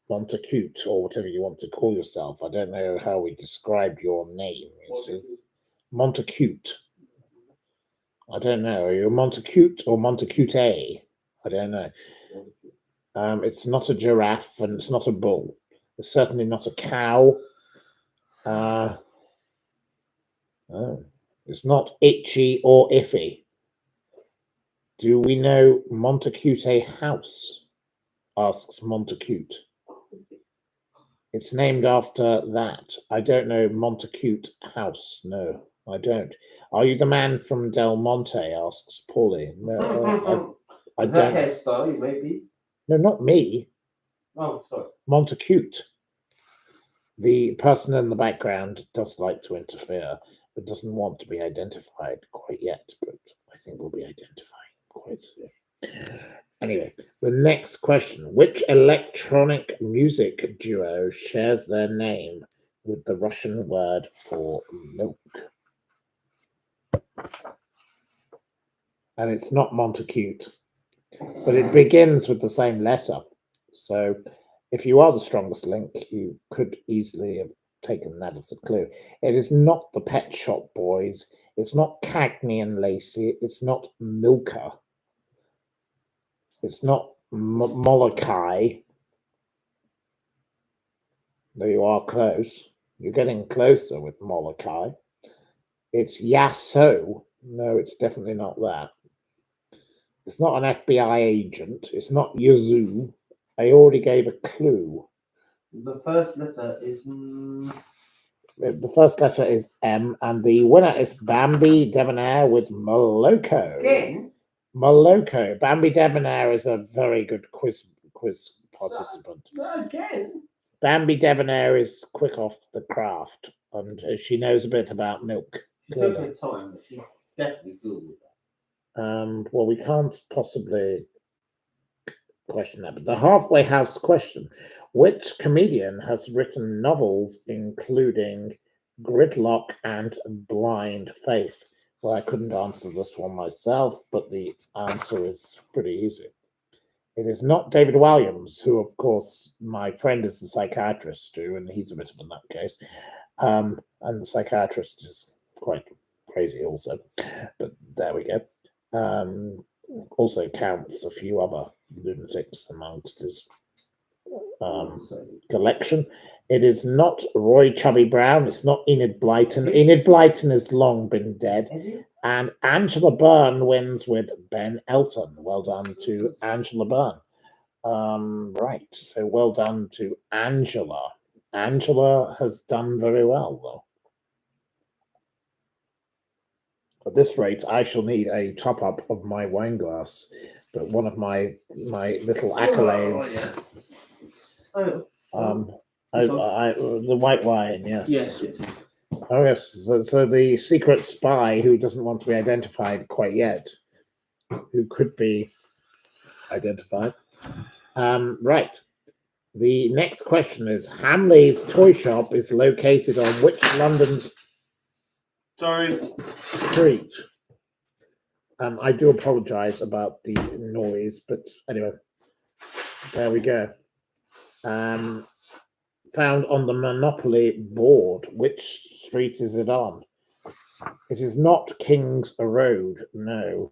Montacute, or whatever you want to call yourself. I don't know how we describe your name. It's Montacute. I don't know. Are you a Montacute or Montacute? I don't know. It's not a giraffe and it's not a bull. It's certainly not a cow. It's not itchy or iffy. Do we know Montacute House? Asks Montacute. It's named after that. I don't know Montacute House. No, I don't. Are you the man from Del Monte? Asks Paulie. No, I That don't. hairstyle, you may be. No, not me. Oh, sorry. Montacute. The person in the background does like to interfere, but doesn't want to be identified quite yet. But I think we'll be identifying quite soon. Anyway, the next question. Which electronic music duo shares their name with the Russian word for milk? And it's not Montacute, but it begins with the same letter. So if you are the strongest link, you could easily have taken that as a clue. It is not the Pet Shop Boys. It's not Cagney and Lacey. It's not Milka. It's not Molokai. Though you are close. You're getting closer with Molokai. It's Yasso. No, it's definitely not that. It's not an FBI agent. It's not Yazoo. I already gave a clue. The first letter is. The first letter is M, and the winner is Bambi Debonair with Moloko. Again? Moloko. Bambi Debonair is a very good quiz participant. Again? Bambi Debonair is quick off the craft, and she knows a bit about milk. She took her time, but she's definitely good with that. Well, we can't possibly question that, but the halfway house question: which comedian has written novels including Gridlock and Blind Faith? Well, I couldn't answer this one myself, but the answer is pretty easy. It is not David Williams, who, of course, my friend is the psychiatrist too, and he's a bit of a nutcase. And the psychiatrist is quite crazy also, but there we go. Also counts a few other lunatics amongst his collection. It is not Roy Chubby Brown. It's not Enid Blyton. Enid Blyton has long been dead. And Angela Byrne wins with Ben Elton. Well done to Angela Byrne. Right, so well done to Angela. Angela has done very well, though. At this rate, I shall need a top up of my wine glass. But one of my little accolades. The white wine, yes. Yes. Oh yes. So the secret spy who doesn't want to be identified quite yet, who could be identified. Right. The next question is: Hamley's toy shop is located on which London's street? I do apologise about the noise, but anyway, there we go. Found on the Monopoly board. Which street is it on? It is not King's Road. No,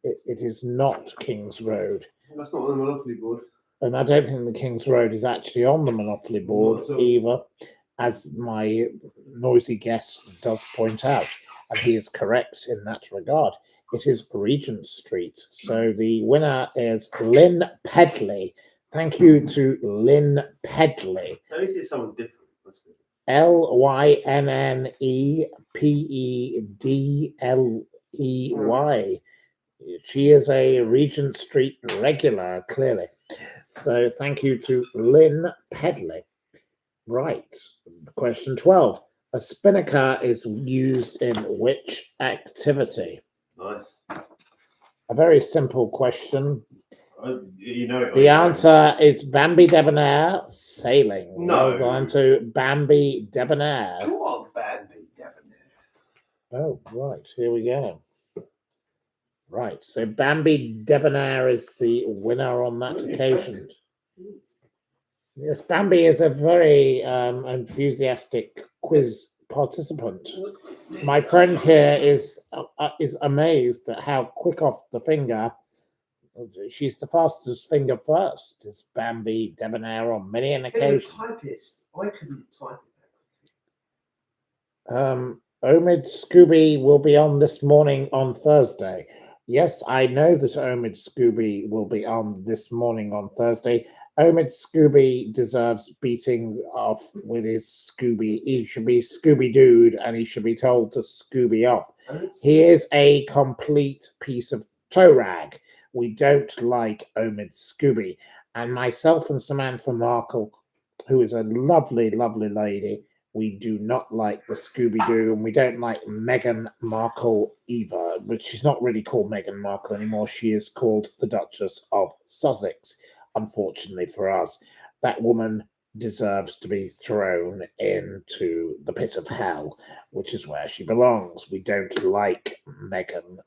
it is not King's Road. That's not on the Monopoly board. And I don't think the King's Road is actually on the Monopoly board either, as my noisy guest does point out. And he is correct in that regard. It is Regent Street. So the winner is Lynn Pedley. Thank you to Lynn Pedley. At least it's someone different. That's good. Lynnepedley. She is a Regent Street regular, clearly. So thank you to Lynn Pedley. Right. Question 12. A spinnaker is used in which activity? Nice. A very simple question. You know it. The answer is Bambi Debonair, sailing. No. Well done to Bambi Debonair. Come on, Bambi Debonair. Oh, right. Here we go. Right. So Bambi Debonair is the winner on that occasion. Yes, Bambi is a very enthusiastic quiz participant. My friend here is amazed at how quick off the finger. She's the fastest finger first. Is Bambi debonair on many an Hey, the occasion. typist. I couldn't type it. Omid Scooby will be on this morning on Thursday. Yes, I know that Omid Scooby will be on this morning on Thursday. Omid Scooby deserves beating off with his Scooby. He should be Scooby Dude and he should be told to Scooby off. He is a complete piece of toe rag. We don't like Omid Scooby. And myself and Samantha Markle, who is a lovely, lovely lady, we do not like the Scooby-Doo, and we don't like Meghan Markle either, but she's not really called Meghan Markle anymore. She is called the Duchess of Sussex, unfortunately for us. That woman deserves to be thrown into the pit of hell, which is where she belongs. We don't like Meghan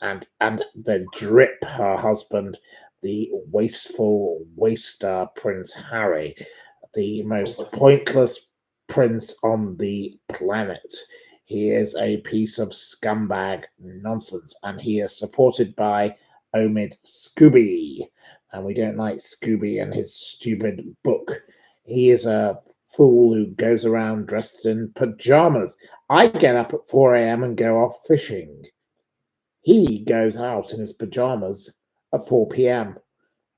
and the drip, her husband, the wasteful waster Prince Harry, the most pointless prince on the planet. He is a piece of scumbag nonsense, and he is supported by Omid Scooby. And we don't like Scooby and his stupid book. He is a fool who goes around dressed in pajamas. I get up at 4 a.m. and go off fishing. He goes out in his pajamas at 4 p.m.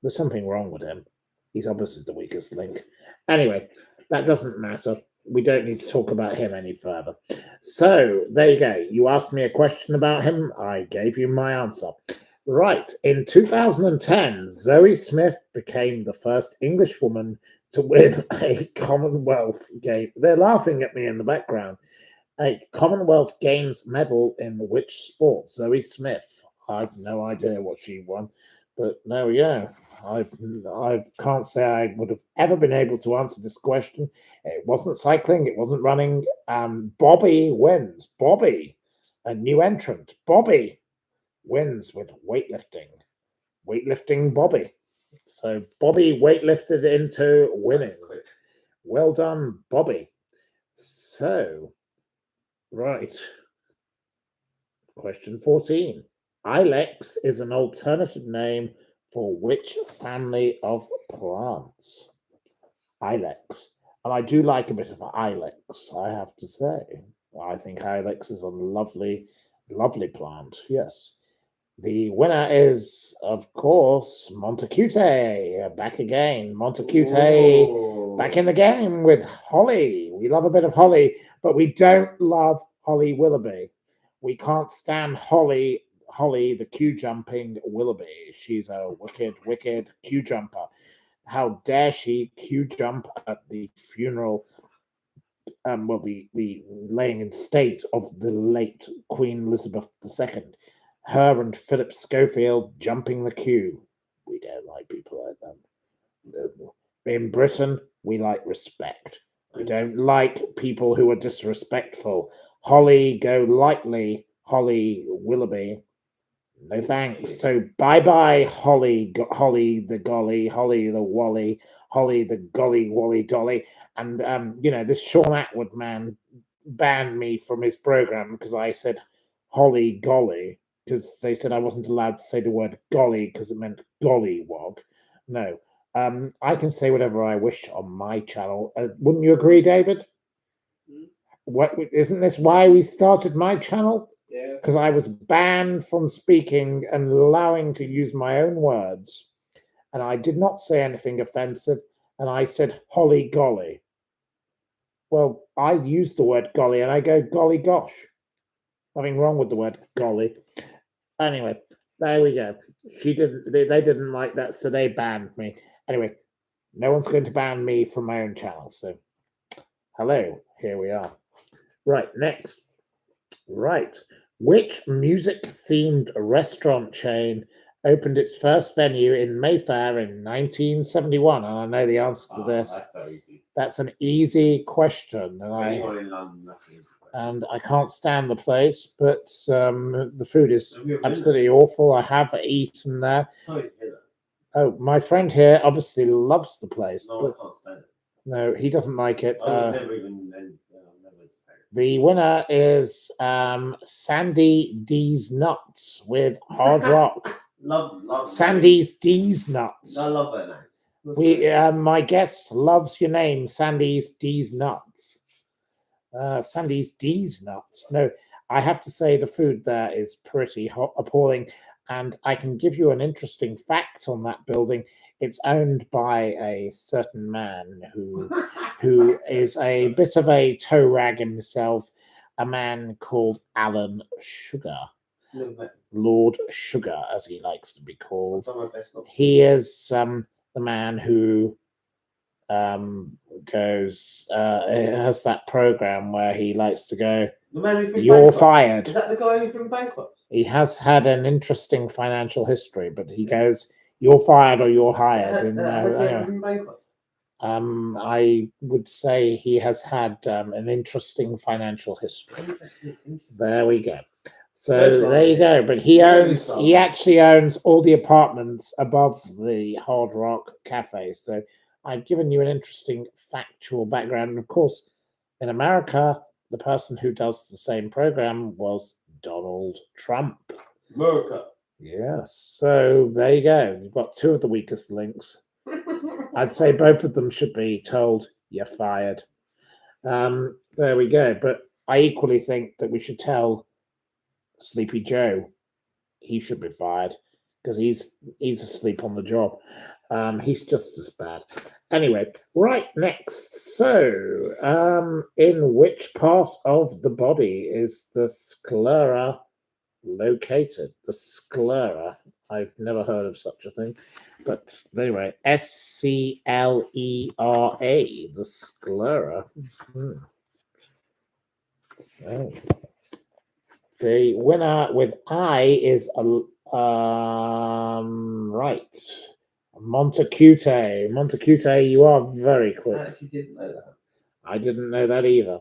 There's something wrong with him. He's obviously the weakest link. Anyway, that doesn't matter. We don't need to talk about him any further. So there you go. You asked me a question about him. I gave you my answer. Right. In 2010, Zoe Smith became the first English woman to win a Commonwealth game. They're laughing at me in the background. A Commonwealth Games medal in which sport? Zoe Smith. I've no idea what she won, but there we go. I can't say I would have ever been able to answer this question. It wasn't cycling, it wasn't running. Bobby wins. Bobby, a new entrant. Bobby wins with weightlifting. Weightlifting Bobby. So Bobby weightlifted into winning. Well done, Bobby. So, right. Question 14. Ilex is an alternative name for which family of plants? Ilex. And I do like a bit of ilex, I have to say. I think ilex is a lovely, lovely plant. Yes. The winner is, of course, Montecute. Back again. Montecute back in the game with Holly. We love a bit of Holly, but we don't love Holly Willoughby. We can't stand Holly, the queue jumping Willoughby. She's a wicked, wicked queue jumper. How dare she queue jump at the funeral, the laying in state of the late Queen Elizabeth II. Her and Philip Schofield jumping the queue. We don't like people like that. In Britain, we like respect. We don't like people who are disrespectful. Holly, go lightly. Holly Willoughby. No thanks. So bye-bye, Holly, Holly the golly, Holly the wally, Holly the golly wally dolly. And this Sean Atwood man banned me from his program because I said Holly golly, because they said I wasn't allowed to say the word golly because it meant gollywog. No. I can say whatever I wish on my channel. Wouldn't you agree, David? What isn't this why we started my channel? Yeah. Because I was banned from speaking and allowing to use my own words. And I did not say anything offensive. And I said, holly golly. Well, I used the word golly and I go, golly gosh. Nothing wrong with the word golly. Anyway, there we go. They didn't like that, so they banned me. Anyway, no one's going to ban me from my own channel. So, hello, here we are. Right, next. Right. Which music-themed restaurant chain opened its first venue in Mayfair in 1971? And I know the answer to this. That's so easy. That's an easy question, Anyone in London, that's easy. and I can't stand the place, but the food is absolutely awful. I have eaten there. So easy, isn't it? Oh, my friend here obviously loves the place, No, I but can't stand it. no, he doesn't like it. I would never even. I'll never say it. The winner is Sandy D's Nuts with Hard Rock. Love. Sandy's D's Nuts. I love that name. That's We, great. my guest loves your name, Sandy's D's Nuts. Sandy's D's Nuts. No, I have to say the food there is pretty appalling, and I can give you an interesting fact on that building. It's owned by a certain man who is a bit of a toe rag himself, a man called Alan Sugar, Never met him. Lord Sugar, as he likes to be called. Done my best not to. He is the man who has that program where he likes to go, The man who's been "You're bankrupt. fired." Is that the guy who's been bankrupt? He has had an interesting financial history, but he goes, "You're fired or you're hired." Has And, he ever been bankrupt? I would say he has had an interesting financial history. There we go. So That's there you right. go. But he Very owns, solid. he actually owns all the apartments above the Hard Rock Cafe. So I've given you an interesting factual background. And of course, in America, the person who does the same program was Donald Trump. America. Yes. So there you go. You've got two of the weakest links. I'd say both of them should be told, "You're fired." There we go. But I equally think that we should tell Sleepy Joe he should be fired because he's asleep on the job. He's just as bad. Anyway, right next. So, in which part of the body is the sclera located? The sclera. I've never heard of such a thing. But anyway, SCLERA, the sclera. Hmm. Oh. The winner with I is right. Montecute. Montecute, you are very I quick. actually didn't know that. I didn't know that either.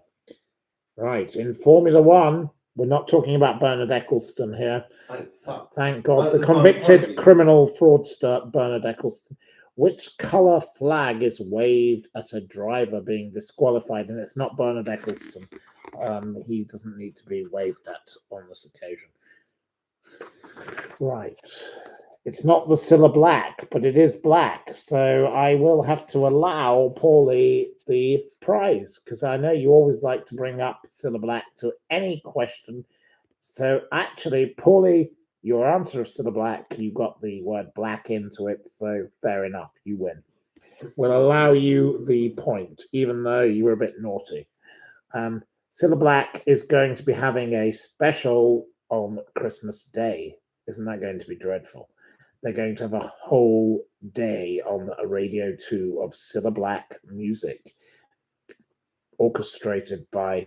Right. In Formula One, we're not talking about Bernard Eccleston here. Thank fuck. Thank God. Well, The the convicted apologies. criminal fraudster Bernard Eccleston. Which colour flag is waved at a driver being disqualified? And it's not Bernard Eccleston. He doesn't need to be waved at on this occasion. Right. It's not the Cilla Black, but it is black. So I will have to allow Paulie the prize because I know you always like to bring up Cilla Black to any question. So actually, Paulie, your answer of Cilla Black, you got the word black into it. So fair enough, you win. We'll allow you the point, even though you were a bit naughty. Cilla Black is going to be having a special on Christmas Day. Isn't that going to be dreadful? They're going to have a whole day on a Radio 2 of Cilla Black music, orchestrated by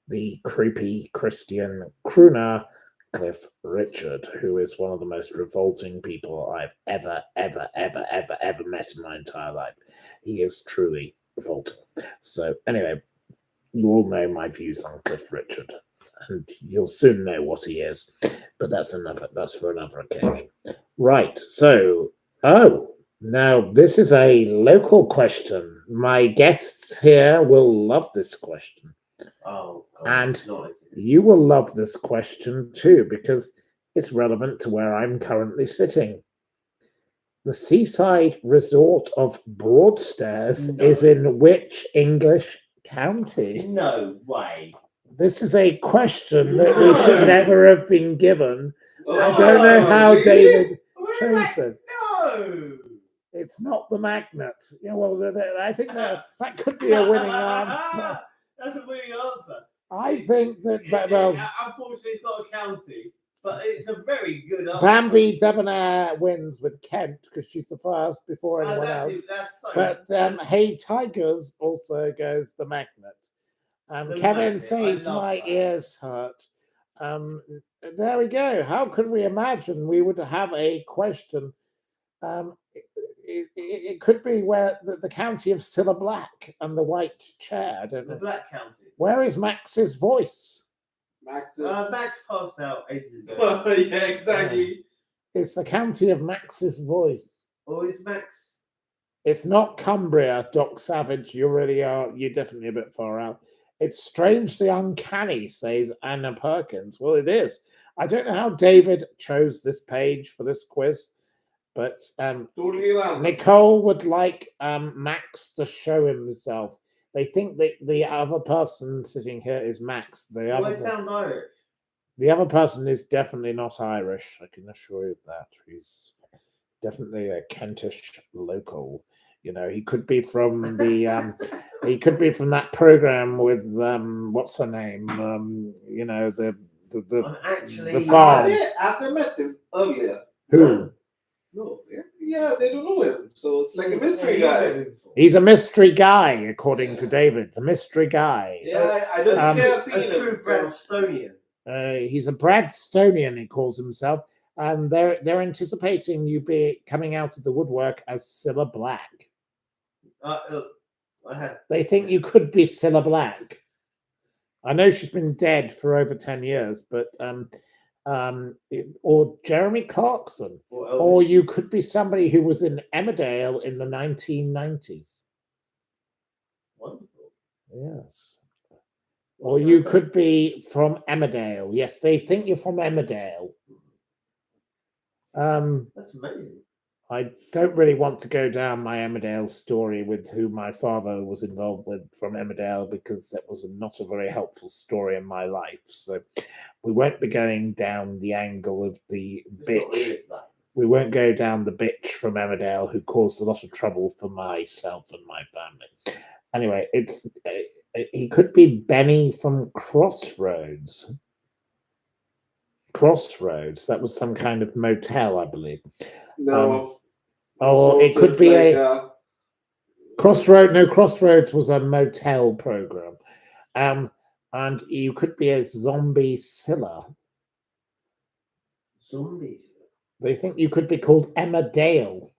the creepy Christian crooner Cliff Richard, who is one of the most revolting people I've ever met in my entire life. He is truly revolting. So anyway, you all know my views on Cliff Richard, and you'll soon know what he is. But that's for another occasion. Right. So, now this is a local question. My guests here will love this question. Oh, God, And it's not, is it? You will love this question too, because it's relevant to where I'm currently sitting. The seaside resort of Broadstairs is in which English county? No way. This is a question that we should never have been given. I don't know Oh, how really? David Where chose is this. No. It's not the magnet. Yeah, well, I think that could be a winning answer. That's a winning answer. I think that, Unfortunately, it's not a county, but it's a very good answer. Bambi Debonair wins with Kent because she's the first before anyone else. That's so. But Hey Tigers also goes the magnet. The Kevin magnet, says I love my that. ears hurt. There we go. How could we imagine we would have a question? It could be where the county of Cilla Black and the white chair. I don't The know. Black County. Where is Max's voice? Max is. Max passed out ages ago. Well, yeah, exactly. It's the county of Max's voice. Or is Max? It's not Cumbria, Doc Savage. You're definitely a bit far out. It's strangely uncanny, says Anna Perkins. Well, it is. I don't know how David chose this page for this quiz, but Totally random. Nicole would like Max to show himself. They think that the other person sitting here is Max. Do I sound Irish? The other person is definitely not Irish. I can assure you of that. He's definitely a Kentish local. You know, he could be from the he could be from that program with what's her name? You know, the farm. Have they met him earlier? Who? No, yeah, they don't know him. So it's like a mystery guy. He's a mystery guy, according to David. A mystery guy. Yeah, I don't think I've seen A true him. Bradstonian. He's a Bradstonian, he calls himself. And they're anticipating you be coming out of the woodwork as Cilla Black. They think you could be Cilla Black. I know she's been dead for over 10 years, but or Jeremy Clarkson, or you could be somebody who was in Emmerdale in the 1990s. Wonderful. Yes. Or you could be from Emmerdale. Yes, they think you're from Emmerdale. That's amazing. I don't really want to go down my Emmerdale story with who my father was involved with from Emmerdale, because that was not a very helpful story in my life. So we won't be going down the angle of the bitch. We won't go down the bitch from Emmerdale who caused a lot of trouble for myself and my family. Anyway, he could be Benny from Crossroads. Crossroads. That was some kind of motel, I believe. No. Or it could be a Crossroads. No, Crossroads was a motel program. And you could be a zombie Scylla. Zombies. They think you could be called Emma Dale.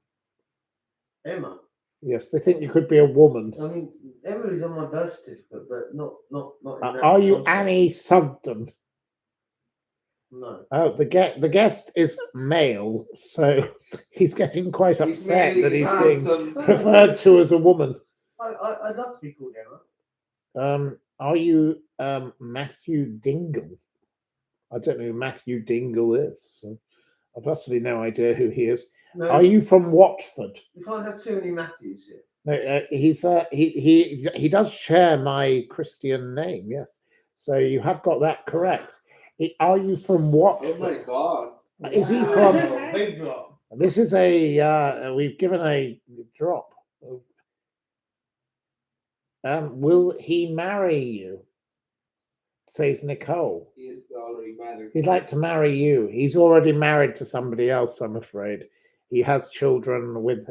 Emma. Yes, they think you could be a woman. I mean, Emma is on my birth certificate, but not. Are you Annie Sugden? No. Oh, the guest is male, so he's getting quite upset that he's being referred to as a woman. I'd love to be called Emma. Are you Matthew Dingle? I don't know who Matthew Dingle is. So I've absolutely no idea who he is. No, Are you from Watford? You can't have too many Matthews here. No, he does share my Christian name. Yes, so you have got that correct. Are you from Watford? Oh my God! Is he from? Big drop. This is a. We've given a drop. Will he marry you? Says Nicole. He's already married. He'd like to marry you. He's already married to somebody else, I'm afraid. He has children with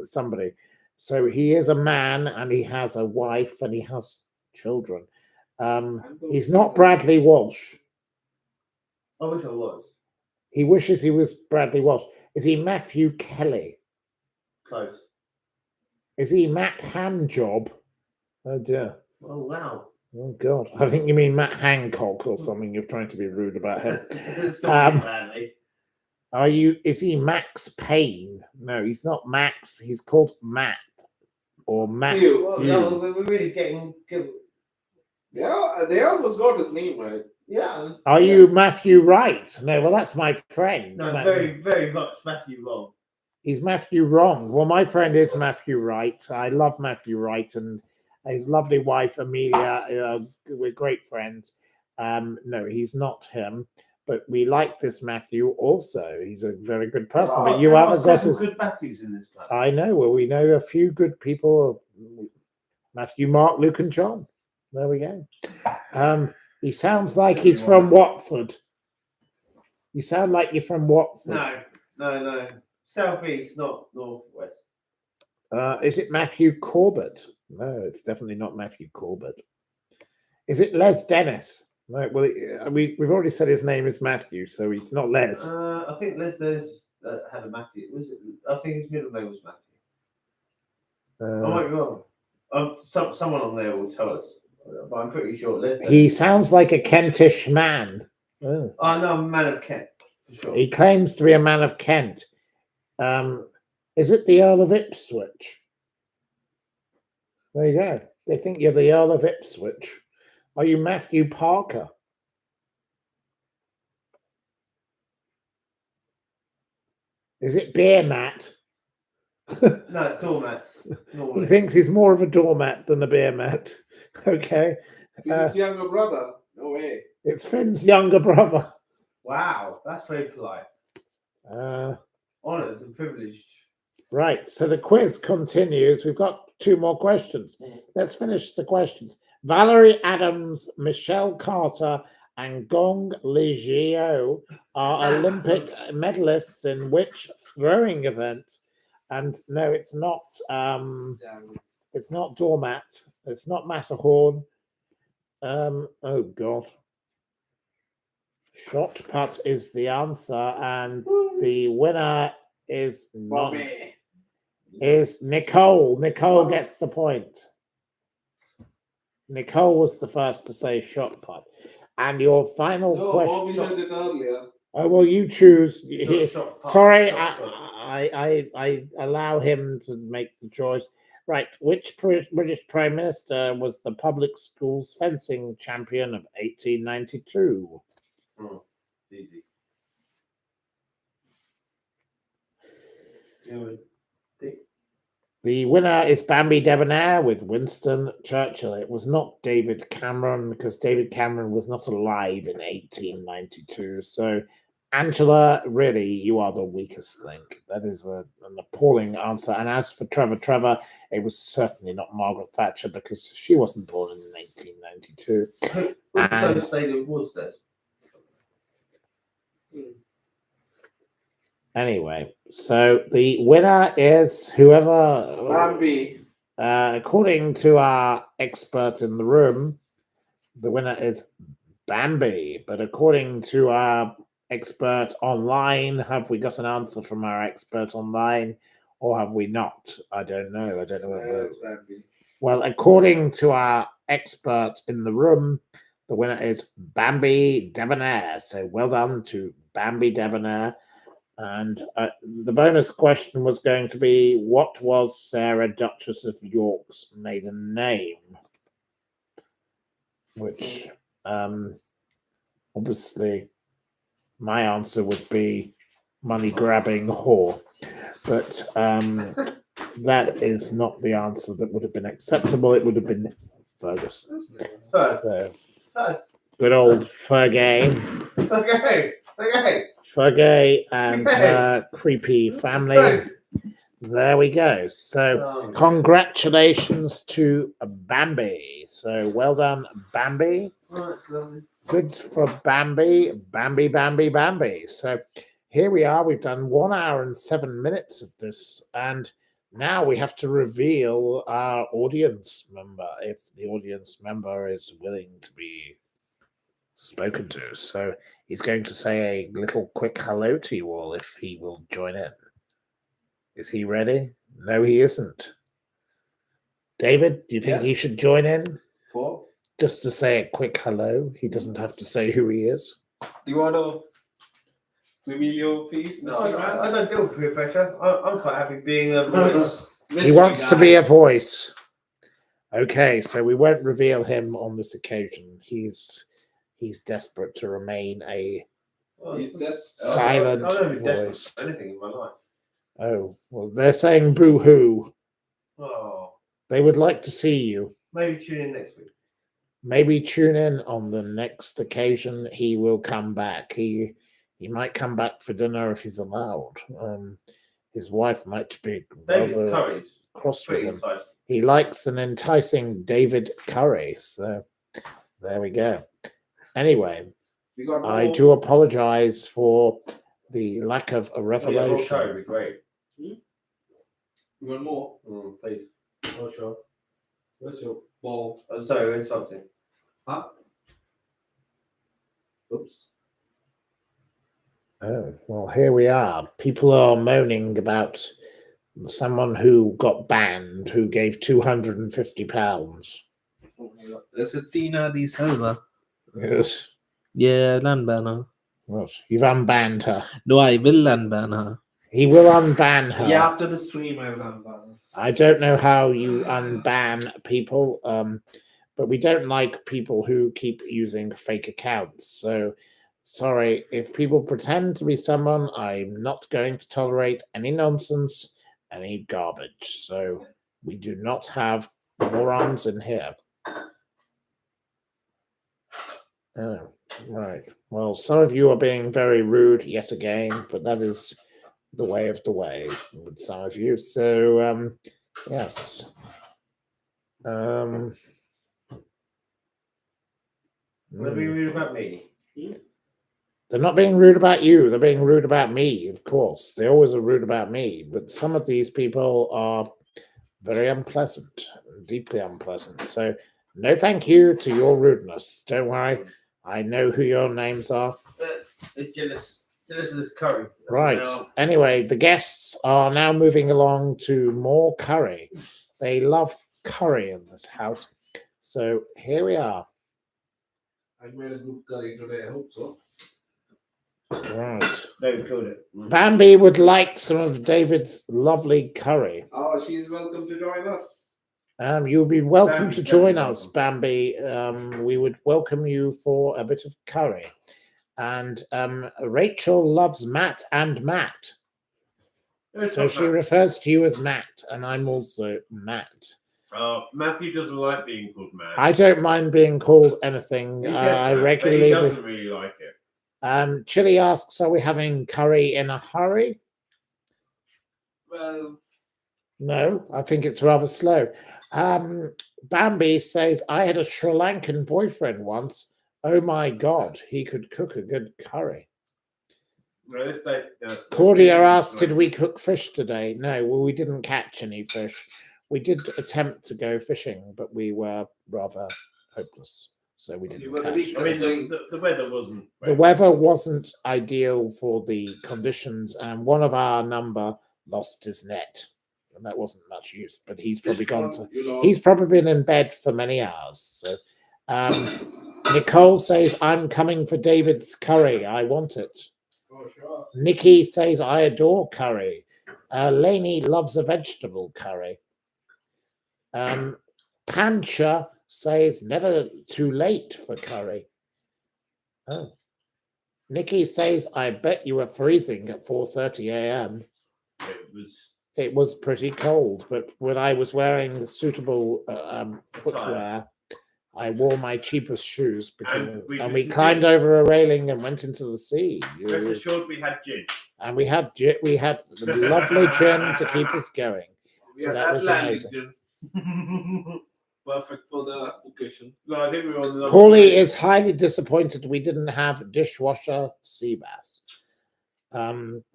somebody. So he is a man and he has a wife and he has children. He's not Bradley Walsh. I wish I was. He wishes he was Bradley Walsh. Is he Matthew Kelly? Close. Is he Matt Handjob? Oh dear. Oh wow. Oh God. I think you mean Matt Hancock or something. You're trying to be rude about him. Is he Max Payne? No, he's not Max. He's called Matt. Or Matt. Well, no, we're really getting good. Yeah, they almost got his name right. Yeah. Are you Matthew Wright? No, well, that's my friend. No, very, very much Matthew Wrong. He's Matthew Wrong. Well, my friend is Matthew Wright. I love Matthew Wright and his lovely wife, Amelia. We're great friends. No, he's not him. But we like this Matthew also. He's a very good person. But you haven't got his good Matthews in this planet. I know. Well, we know a few good people. Matthew, Mark, Luke, and John. There we go. He sounds like he's from Watford. You sound like you're from Watford. No. Southeast, not northwest. Is it Matthew Corbett? No, it's definitely not Matthew Corbett. Is it Les Dennis? No, well, we've already said his name is Matthew, so he's not Les. I think Les Dennis had a Matthew. I think his middle name was Matthew. I might be wrong. Someone on there will tell us, but I'm pretty sure Les Dennis. He sounds like a Kentish man. Oh, no, I'm a man of Kent, for sure. He claims to be a man of Kent. Is it the Earl of Ipswich? There you go. They think you're the Earl of Ipswich. Are you Matthew Parker? Is it Beer Mat? No, doormat. He Normally. thinks he's more of a doormat than a beer mat. Okay. His younger brother. No way. It's Finn's younger brother. Wow, that's very polite. Honoured and privileged. Right. So the quiz continues. We've got 2 more questions. Let's finish the questions. Valerie Adams, Michelle Carter, and Gong Ligio are Olympic medalists in which throwing event? And no, it's not. It's not doormat. It's not Matterhorn. Oh God. Shot put is the answer, and the winner is not. Bobby. Is Nicole. Nicole gets the point. Nicole was the first to say shot put. And your final No, Bobby question. said it earlier. Oh well, you choose. Not shot put, Sorry, shot put. I allow him to make the choice. Right, which British Prime Minister was the public schools fencing champion of 1892? Easy. The winner is Bambi Debonair with Winston Churchill. It was not David Cameron because David Cameron was not alive in 1892. So, Angela, really, you are the weakest link. That is an appalling answer. And as for Trevor, it was certainly not Margaret Thatcher because she wasn't born in 1892. Which stadium was this? Anyway, so the winner is whoever. Bambi. According to our expert in the room, the winner is Bambi. But according to our expert online, have we got an answer from our expert online or have we not? I don't know. I don't know what it is. Bambi. Well, according to our expert in the room, the winner is Bambi Debonair. So well done to Bambi Debonair. And the bonus question was going to be, what was Sarah, Duchess of York's maiden name? Which, obviously, my answer would be money-grabbing whore. But that is not the answer that would have been acceptable. It would have been Ferguson. So, good old Fergie. Okay. Fergie and her creepy family. There we go. So, congratulations to Bambi. So, well done, Bambi. Good for Bambi. Bambi. So, here we are. We've done 1 hour and 7 minutes of this. And now we have to reveal our audience member, if the audience member is willing to be spoken to. So he's going to say a little quick hello to you all if he will join in. Is he ready? No, he isn't. David, do you think he should join in? For? Just to say a quick hello. He doesn't have to say who he is. Do you want to reveal your piece? No, I don't deal with peer pressure. I'm quite happy being a voice. He wants to be a voice. Okay, so we won't reveal him on this occasion. He's desperate to remain a silent voice. For anything in my life. Oh, well, they're saying boo-hoo. Oh. They would like to see you. Maybe tune in next week. Maybe tune in on the next occasion he will come back. He might come back for dinner if he's allowed. His wife might be David Curry's cross with him. enticing. He likes an enticing David Curry. So there we go. Anyway, I do apologize for the lack of a revelation. Curry would be great. You want more? Please. Oh, sure. Where's your ball? Sorry, we're interrupting. Huh? Oops. Oh, well, here we are. People are moaning about someone who got banned, who gave £250. It's a Tina Di Silva. Yes. Yeah, I'll unban her. Well, you've unbanned her. No, I will unban her. He will unban her. Yeah, after the stream, I will unban. I don't know how you unban people, but we don't like people who keep using fake accounts. So, sorry, if people pretend to be someone, I'm not going to tolerate any nonsense, any garbage. So, we do not have morons in here. Oh, right. Well, some of you are being very rude yet again, but that is the way of the way with some of you. So, yes. They're being rude about me. They're not being rude about you. They're being rude about me, of course. They always are rude about me. But some of these people are very unpleasant, deeply unpleasant. So, no thank you to your rudeness. Don't worry. I know who your names are. They're jealous. Jealous of this curry. That's what Right. they are. Anyway, the guests are now moving along to more curry. They love curry in this house. So here we are. I made a good curry today. I hope so. Right. David killed it. Bambi would like some of David's lovely curry. Oh, she's welcome to join us. You'll be welcome Bambi's to join definitely us, Bambi. We would welcome you for a bit of curry. And Rachel loves Matt and Matt. It's So not she Matt. refers to you as Matt, and I'm also Matt. Matthew doesn't like being called Matt. I don't mind being called anything. He says I Matt, but regularly. he doesn't really like it. Chili asks, "Are we having curry in a hurry?" Well, No, I think it's rather slow. Bambi says, "I had a Sri Lankan boyfriend once. Oh my God, he could cook a good curry." No, this day, Claudia asked, "Did we cook fish today?" No, well, we didn't catch any fish. We did attempt to go fishing, but we were rather hopeless, so we You didn't were the catch. big- I mean, the weather wasn't. The weather wasn't ideal for the conditions, and one of our number lost his net, and that wasn't much use. But he's probably gone to. He's probably been in bed for many hours. So, Nicole says, "I'm coming for David's curry. I want it." Oh, sure. Nikki says, "I adore curry." Lainey loves a vegetable curry. Pancha says, "Never too late for curry." Oh. Nikki says, "I bet you were freezing at 4:30 a.m." It was pretty cold, but when I was wearing the suitable footwear, I wore my cheapest shoes because And and we we climbed over a railing and went into the sea. Rest assured, we had gin. And we had the lovely gin to keep us going. We So had that was Atlantic amazing. gin. Perfect for the occasion. No, I think we were on the. Paulie is highly disappointed we didn't have dishwasher sea bass.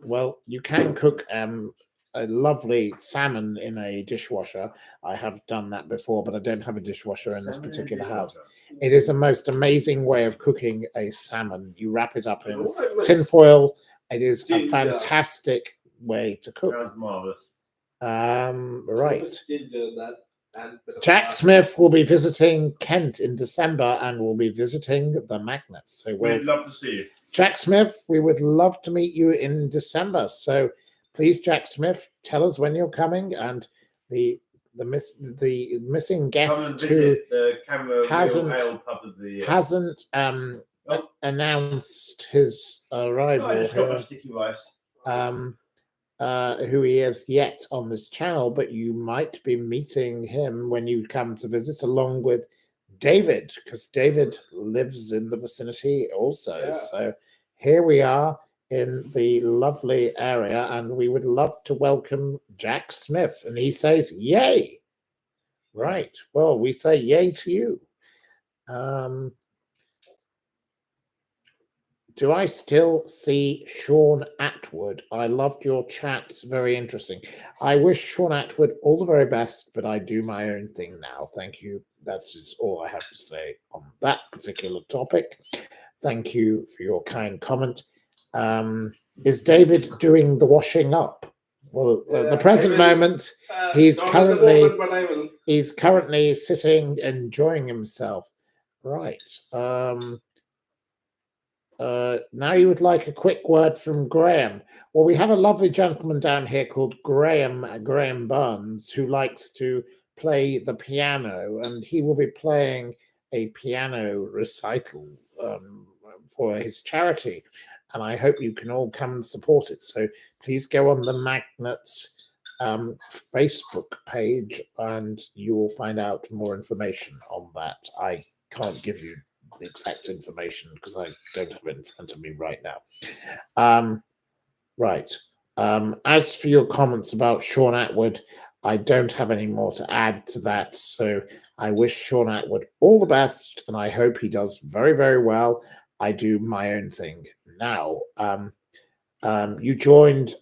Well, you can cook a lovely salmon in a dishwasher. I have done that before, but I don't have a dishwasher in this particular house. It is a most amazing way of cooking a salmon. You wrap it up in tin foil. It is a fantastic way to cook. Sounds marvelous. Right. Ginger, that, and bit of Jack garlic. Smith will be visiting Kent in December and will be visiting the Magnets. So We'd love to see you. Jack Smith, we would love to meet you in December. So please, Jack Smith, tell us when you're coming, and the missing Come guest and who visit the Camera hasn't- Ale Pub of the year. hasn't announced his I arrival just got my here, sticky rice. who he is yet on this channel, but you might be meeting him when you come to visit, along with David, because David lives in the vicinity also. Yeah. So here we are in the lovely area, and we would love to welcome Jack Smith. And he says, "Yay!" Right. Well, we say yay to you. Do I still see Sean Atwood? I loved your chats. Very interesting. I wish Sean Atwood all the very best, but I do my own thing now. Thank you. That's just all I have to say on that particular topic. Thank you for your kind comment. Is David doing the washing up? Well, at the present moment, he's not at the currently- moment, but I will. he's currently sitting, enjoying himself. Right. now you would like a quick word from Graham. Well, we have a lovely gentleman down here called Graham Barnes, who likes to play the piano, and he will be playing a piano recital for his charity. And I hope you can all come and support it. So please go on the Magnets Facebook page and you will find out more information on that. I can't give you the exact information because I don't have it in front of me right now. Right. As for your comments about Sean Atwood, I don't have any more to add to that. So I wish Sean Atwood all the best and I hope he does very, very well. I do my own thing now. You joined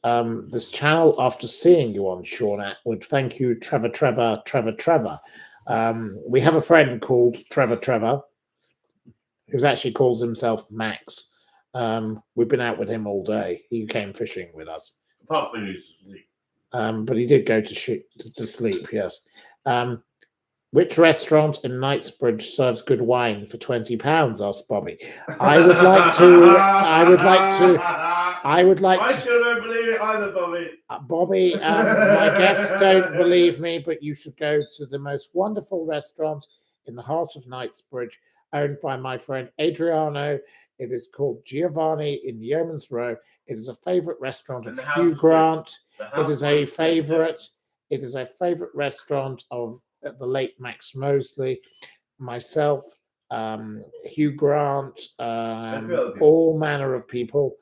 this channel after seeing you on Sean Atwood. Thank you, Trevor. We have a friend called Trevor, who actually calls himself Max. We've been out with him all day. He came fishing with us. Apart from his sleep. But he did go to sleep, yes. Which restaurant in Knightsbridge serves good wine for £20? Asked Bobby. I would like I still don't believe it either, Bobby. Bobby, my guests don't believe me, but you should go to the most wonderful restaurant in the heart of Knightsbridge, owned by my friend Adriano. It is called Giovanni in Yeoman's Row. It is a favorite restaurant of Hugh Grant. It is a favorite restaurant of the late Max Mosley, myself, Hugh Grant, all manner of people.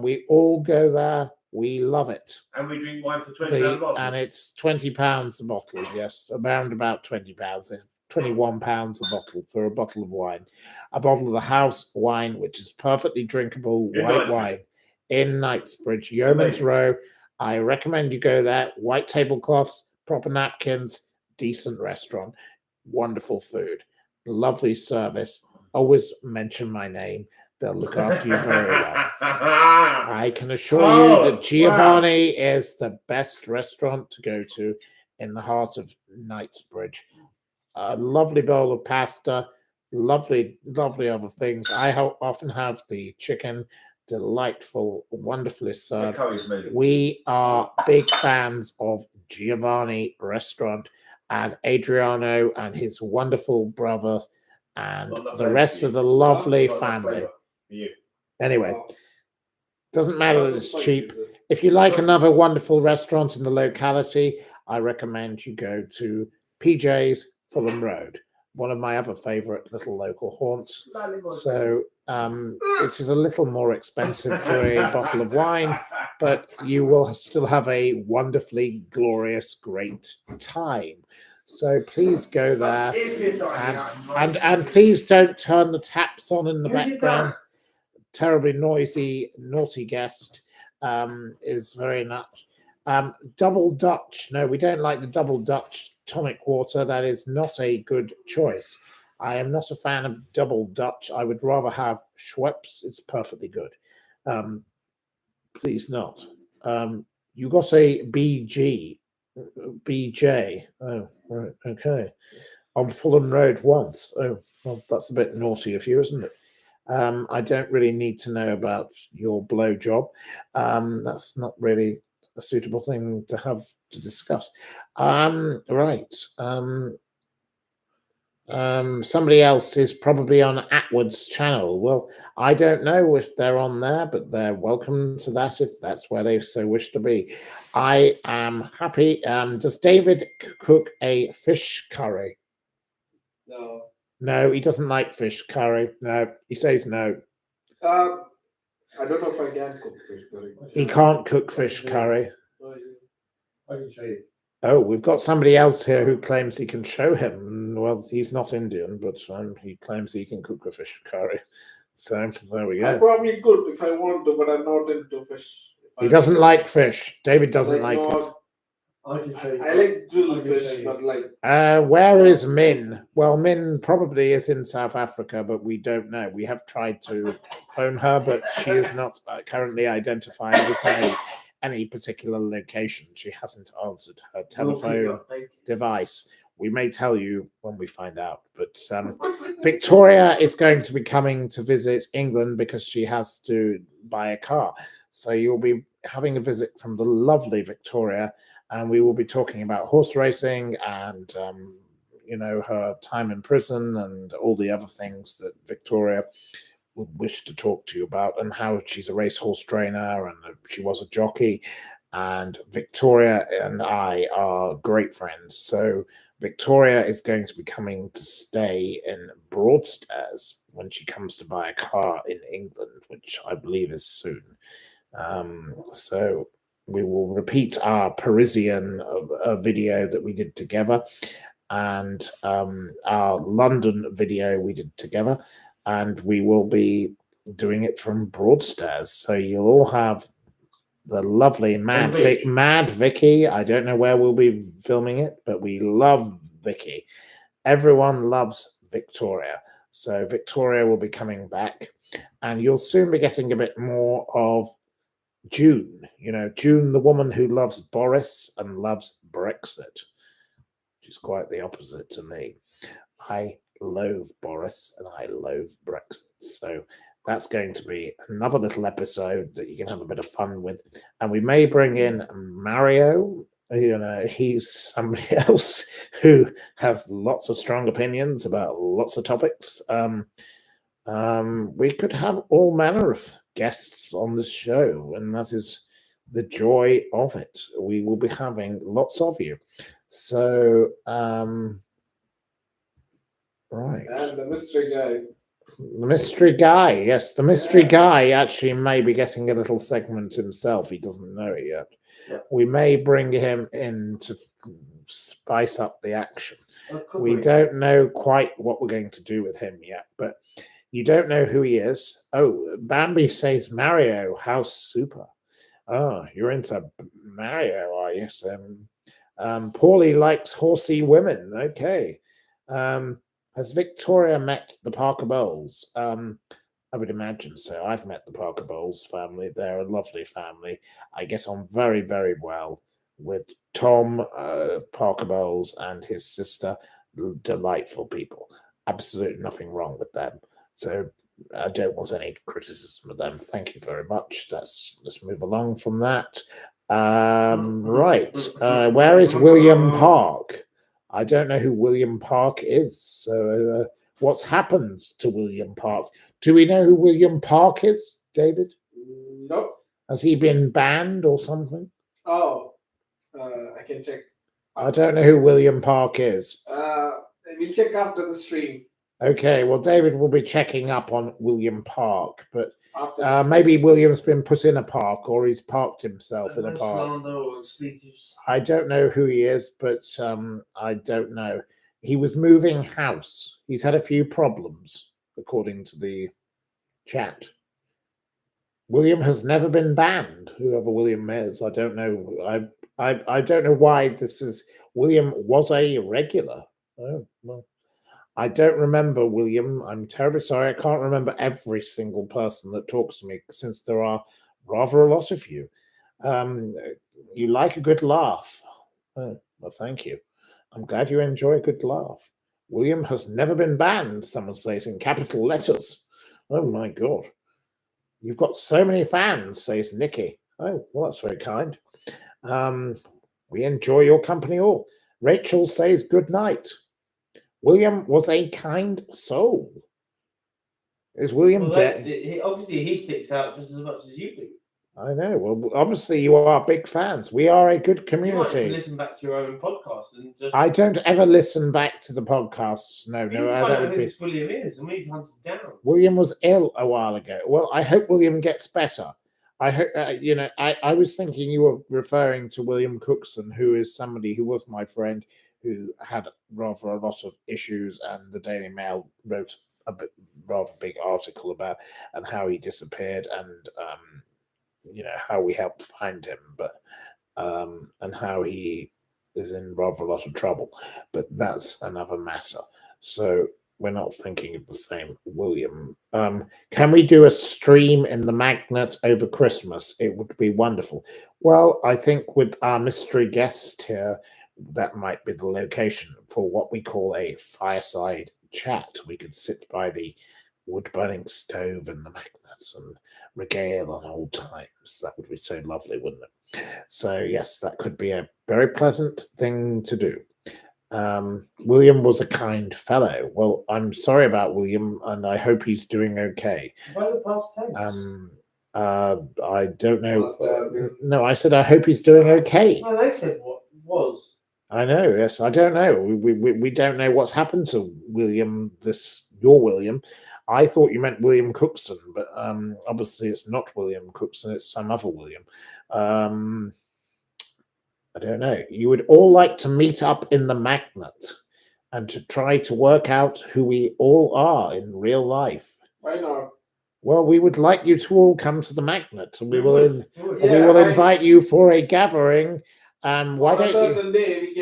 We all go there. We love it. And we drink wine for £20 a bottle. And it's £20 a bottle, yes, around about £20. £21 a bottle for a bottle of wine. A bottle of the house wine, which is perfectly drinkable white wine in Knightsbridge, Yeoman's Row. I recommend you go there. White tablecloths, proper napkins, decent restaurant, wonderful food, lovely service. Always mention my name. They'll look after you very well. I can assure you that Giovanni is the best restaurant to go to in the heart of Knightsbridge. A lovely bowl of pasta, lovely other things. I often have the chicken, delightful, wonderfully served. We are big fans of Giovanni Restaurant and Adriano and his wonderful brother and the rest of the lovely family. Anyway, doesn't matter that it's cheap. If you like another wonderful restaurant in the locality, I recommend you go to PJ's Fulham Road, one of my other favourite little local haunts. So it is a little more expensive for a bottle of wine, but you will still have a wonderfully glorious, great time. So please go there and please don't turn the taps on in the background. Terribly noisy, naughty guest is very much. Double Dutch. No, we don't like the Double Dutch tonic water. That is not a good choice. I am not a fan of Double Dutch. I would rather have Schweppes. It's perfectly good. Please not. You got a BJ. Oh, right. Okay. On Fulham Road once. Oh, well, that's a bit naughty of you, isn't it? I don't really need to know about your blowjob. That's not really a suitable thing to have to discuss. Right. Somebody else is probably on Atwood's channel. Well, I don't know if they're on there, but they're welcome to that if that's where they so wish to be. I am happy. Does David cook a fish curry? No. No, he doesn't like fish curry. No, he says no. I don't know if I can cook fish curry. He can't cook fish curry. I can show you. Oh, we've got somebody else here who claims he can show him. Well, he's not Indian, but he claims he can cook a fish curry. So there we go. I probably could if I want to, but I'm not into fish. He doesn't like fish. David doesn't like it. I like grilled fish, but like. Where is Min? Well, Min probably is in South Africa, but we don't know. We have tried to phone her, but she is not currently identified as any particular location. She hasn't answered her telephone device. we may tell you when we find out. But Victoria is going to be coming to visit England because she has to buy a car. So you'll be having a visit from the lovely Victoria, and we will be talking about horse racing and her time in prison and all the other things that Victoria would wish to talk to you about, and how she's a racehorse trainer and she was a jockey. And Victoria and I are great friends. So Victoria is going to be coming to stay in Broadstairs when she comes to buy a car in England, which I believe is soon. So we will repeat our Parisian video that we did together, and our London video we did together, and we will be doing it from Broadstairs. So you'll all have the lovely Mad Vicky. I don't know where we'll be filming it, but we love Vicky. Everyone loves Victoria. So Victoria will be coming back, and you'll soon be getting a bit more of June. June, the woman who loves Boris and loves Brexit. She's quite the opposite to me. I loathe Boris and I loathe Brexit. So that's going to be another little episode that you can have a bit of fun with. And we may bring in Mario. He's somebody else who has lots of strong opinions about lots of topics. We could have all manner of guests on the show, and that is the joy of it. We will be having lots of you. So, right. And the mystery guy. The mystery guy, yes. The mystery guy actually may be getting a little segment himself. He doesn't know it yet. Yeah. We may bring him in to spice up the action. We don't know quite what we're going to do with him yet, but you don't know who he is. Oh, Bambi says Mario. How super. Oh, you're into Mario, are you? So, Paulie likes horsey women. Okay. Has Victoria met the Parker Bowles? I would imagine so. I've met the Parker Bowles family. They're a lovely family. I get on very, very well with Tom Parker Bowles and his sister. Delightful people. Absolutely nothing wrong with them. So I don't want any criticism of them. Thank you very much. Let's move along from that. Right. Where is William Park? I don't know who William Park is. So what's happened to William Park? Do we know who William Park is, David? Nope. Has he been banned or something? Oh, I can check. I don't know who William Park is. We'll check after the stream. Okay, well, David will be checking up on William Park, but maybe William's been put in a park, or he's parked himself in a park. I don't know who he is, but I don't know. He was moving house. He's had a few problems, according to the chat. William has never been banned, whoever William is. I don't know. I don't know why this is. William was a regular. Oh, well. I don't remember William. I'm terribly sorry. I can't remember every single person that talks to me, since there are rather a lot of you. You like a good laugh. Oh, well, thank you. I'm glad you enjoy a good laugh. William has never been banned, someone says in capital letters. Oh, my God. You've got so many fans, says Nikki. Oh, well, that's very kind. We enjoy your company all. Rachel says good night. William was a kind soul. Is William dead? Obviously, he sticks out just as much as you do. I know. Well, obviously, you are big fans. We are a good community. You might listen back to your own podcast and just. I don't ever listen back to the podcasts. No. That would be. William is, and we need to hunt him down. William was ill a while ago. Well, I hope William gets better. I hope. I was thinking you were referring to William Cookson, who is somebody who was my friend, who had rather a lot of issues, and the Daily Mail wrote a rather big article about and how he disappeared, and how we helped find him, but and how he is in rather a lot of trouble. But that's another matter. So we're not thinking of the same William. Can we do a stream in the Magnet over Christmas? It would be wonderful. Well, I think with our mystery guest here, that might be the location for what we call a fireside chat. We could sit by the wood-burning stove and the magnets and regale on old times. That would be so lovely, wouldn't it? So yes, that could be a very pleasant thing to do. William was a kind fellow. Well, I'm sorry about William, and I hope he's doing okay. Why the past tense? I don't know. Past tense. No, I said I hope he's doing okay. No, they said what was. I know. Yes, I don't know. We don't know what's happened to William. Your William. I thought you meant William Cookson, but obviously it's not William Cookson. It's some other William. I don't know. You would all like to meet up in the magnet and to try to work out who we all are in real life. Why not? Well, we would like you to all come to the magnet, and we will Yeah, invite you for a gathering. Why on a don't you? certain day we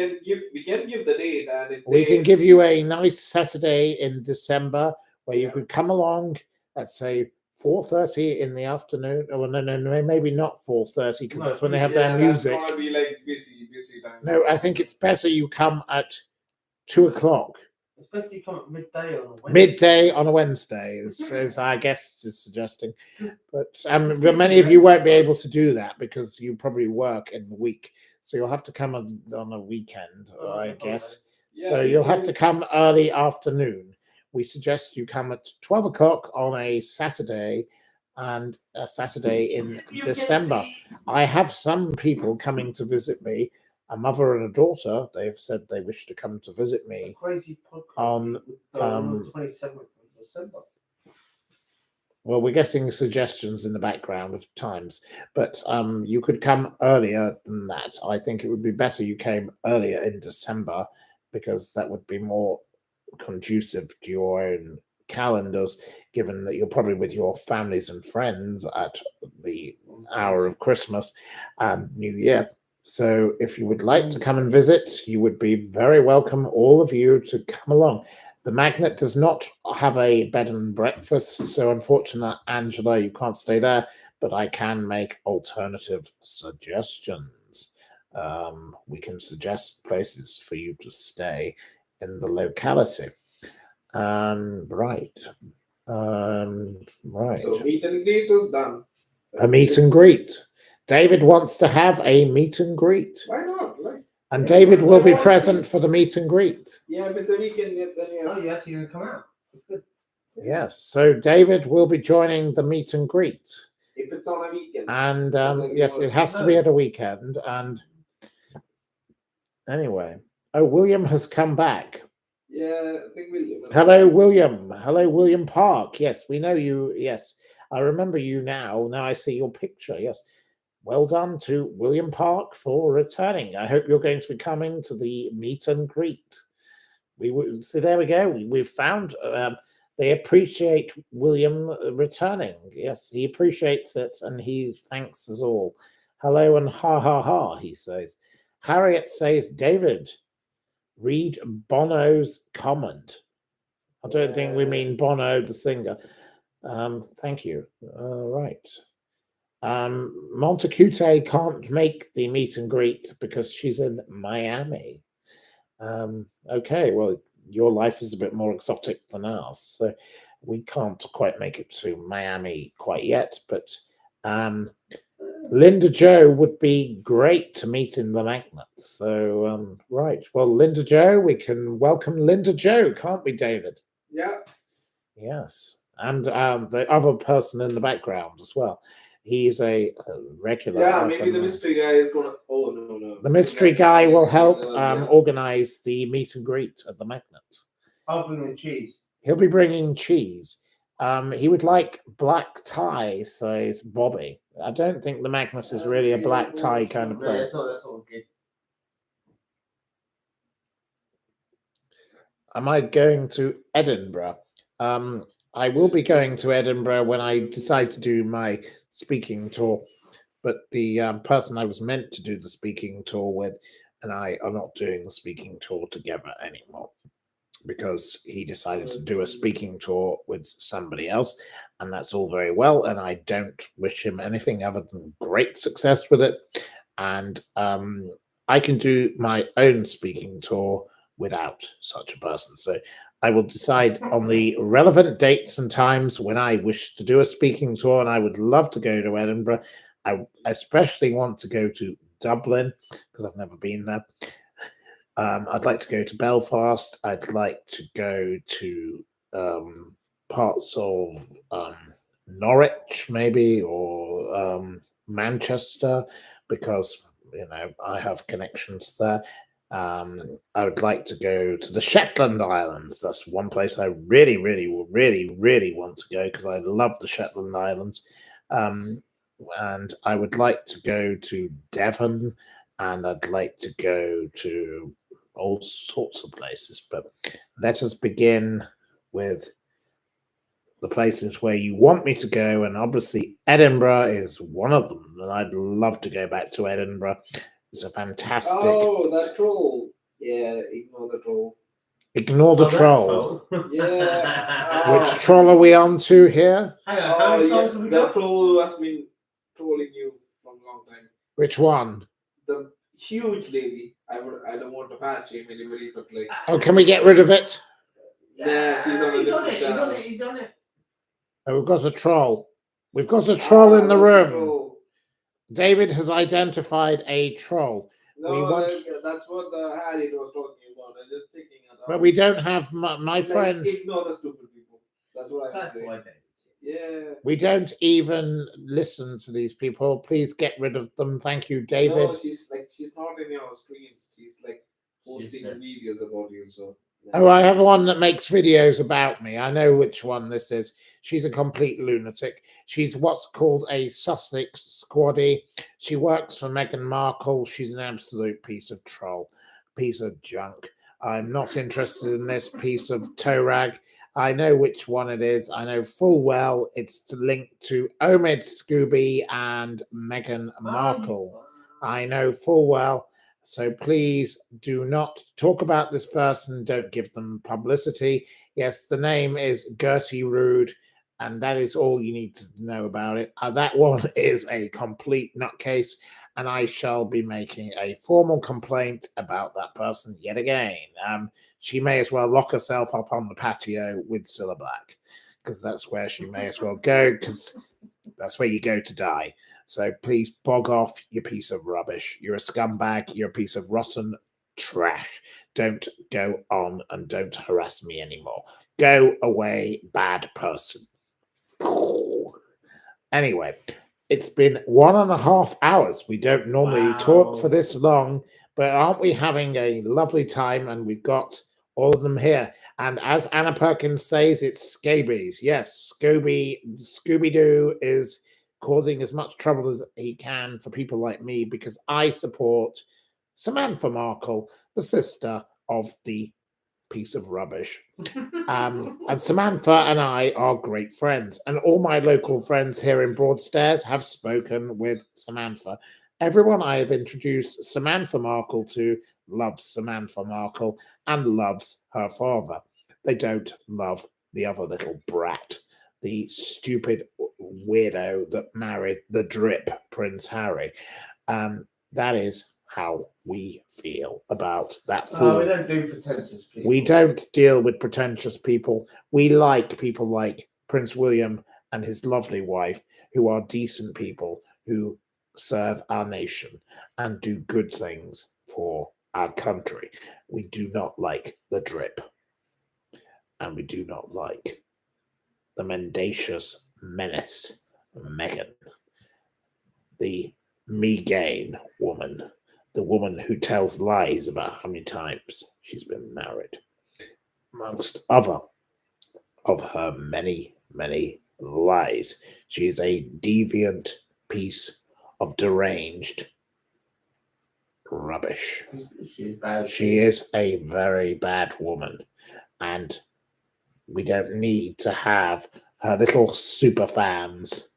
can give the date, and if We they- can give you a nice Saturday in December where you could come along at say 4:30 in the afternoon. Oh no, maybe not 4:30 because that's when they have their music. That's gonna be like busy time. No, I think it's better you come at 2:00. Especially come at midday on a Wednesday. Midday on a Wednesday, as our guest is suggesting. But many of you won't be able to do that because you probably work in the week. So you'll have to come on a weekend, I guess. So you'll have to come early afternoon. We suggest you come at 12 o'clock on a Saturday and a Saturday in December. I have some people coming to visit me, a mother and a daughter. They've said they wish to come to visit me. Crazy podcast on the 27th of December. Well, we're getting suggestions in the background of times, but you could come earlier than that. I think it would be better you came earlier in December because that would be more conducive to your own calendars, given that you're probably with your families and friends at the hour of Christmas and New Year. So if you would like to come and visit, you would be very welcome, all of you, to come along. The magnet does not have a bed and breakfast, so unfortunately, Angela, you can't stay there, but I can make alternative suggestions. We can suggest places for you to stay in the locality. Right. So meet and greet is done. A meet and greet. David wants to have a meet and greet. Why not? Like, And David will be present for the meet and greet. yeah, if it's a weekend, then yes. Oh, you're actually going to come out. That's good. Yes. So David will be joining the meet and greet. If it's on a weekend. And like yes, it has to be at a weekend. And anyway, William has come back. Yeah, I think William. Hello, William. Hello, William Park. Yes, we know you. Yes, I remember you now. Now I see your picture. Yes. Well done to William Park for returning. I hope you're going to be coming to the meet and greet. So there we go. We've found they appreciate William returning. Yes, he appreciates it and he thanks us all. Hello and ha ha ha, he says. Harriet says, David, read Bono's comment. I don't think we mean Bono, the singer. Thank you. Right. Montecute can't make the meet and greet because she's in Miami. Okay, well, your life is a bit more exotic than ours, so we can't quite make it to Miami quite yet, but Linda Jo would be great to meet in the magnet. So, right. Well, Linda Jo, we can welcome Linda Jo, can't we, David? Yeah. Yes. And the other person in the background as well. He's a regular. Yeah, maybe the mystery guy is gonna. Oh no. The mystery guy will help organize the meet and greet at the magnet. I'll bring the cheese. He'll be bringing cheese. He would like black tie, says Bobby. I don't think the magnet is really a black tie kind of No, place. that's not good. Am I going to Edinburgh? I will be going to Edinburgh when I decide to do my speaking tour, but the person I was meant to do the speaking tour with and I are not doing the speaking tour together anymore because he decided to do a speaking tour with somebody else, and that's all very well, and I don't wish him anything other than great success with it. And I can do my own speaking tour without such a person. So I will decide on the relevant dates and times when I wish to do a speaking tour, and I would love to go to Edinburgh. I especially want to go to Dublin because I've never been there. I'd like to go to Belfast. I'd like to go to parts of Norwich, maybe, or Manchester, because I have connections there. I would like to go to the Shetland Islands. That's one place I really want to go because I love the Shetland Islands. And I would like to go to Devon, and I'd like to go to all sorts of places. But let us begin with the places where you want me to go, and obviously Edinburgh is one of them, and I'd love to go back to Edinburgh. It's a fantastic... Oh, that troll. Yeah, ignore the troll. Ignore the troll. Yeah. Which troll are we on to here? Hang on, how many trolls have we the got? troll who has been trolling you for a long time. Which one? The huge lady. I don't want to fat shame anybody, but like... Oh, can we get rid of it? Yeah, she's on a different channel. He's on it. Oh, we've got a troll. We've got a troll in the there's a room. troll. David has identified a troll. No, We want- that's what the Harry was talking about. I'm just taking it out. But we don't have my Like, friend. Ignore the stupid people. That's what I That's say. why David. Yeah. We don't even listen to these people. Please get rid of them. Thank you, David. No, she's not in your screens. She's like posting dead. videos about you. So. Yeah. Oh, I have one that makes videos about me. I know which one this is. She's a complete lunatic. She's what's called a Sussex squaddy. She works for Meghan Markle. She's an absolute piece of troll, piece of junk. I'm not interested in this piece of toe rag. I know which one it is. I know full well it's linked to Omid Scooby and Meghan Markle. I know full well. So please do not talk about this person. Don't give them publicity. Yes, the name is Gertie Rude, and that is all you need to know about it. That one is a complete nutcase, and I shall be making a formal complaint about that person yet again. She may as well lock herself up on the patio with Cilla Black, because that's where she may as well go, because that's where you go to die. So please bog off, you piece of rubbish. You're a scumbag. You're a piece of rotten trash. Don't go on and don't harass me anymore. Go away, bad person. Anyway, it's been 1.5 hours. We don't normally talk for this long, but aren't we having a lovely time? And we've got all of them here. And as Anna Perkins says, it's scabies. Yes, Scooby-Doo is causing as much trouble as he can for people like me because I support Samantha Markle, the sister of the piece of rubbish. And Samantha and I are great friends. And all my local friends here in Broadstairs have spoken with Samantha. Everyone I have introduced Samantha Markle to loves Samantha Markle and loves her father. They don't love the other little brat, the stupid weirdo that married the drip Prince Harry. That is how we feel about that fool. We don't do pretentious people. We don't deal with pretentious people. We like people like Prince William and his lovely wife, who are decent people who serve our nation and do good things for our country. We do not like the drip. And we do not like the mendacious menace Meghan, the Megain woman, the woman who tells lies about how many times she's been married, amongst other of her many lies. She is a deviant piece of deranged rubbish. She's bad. She is a very bad woman, and we don't need to have her little super fans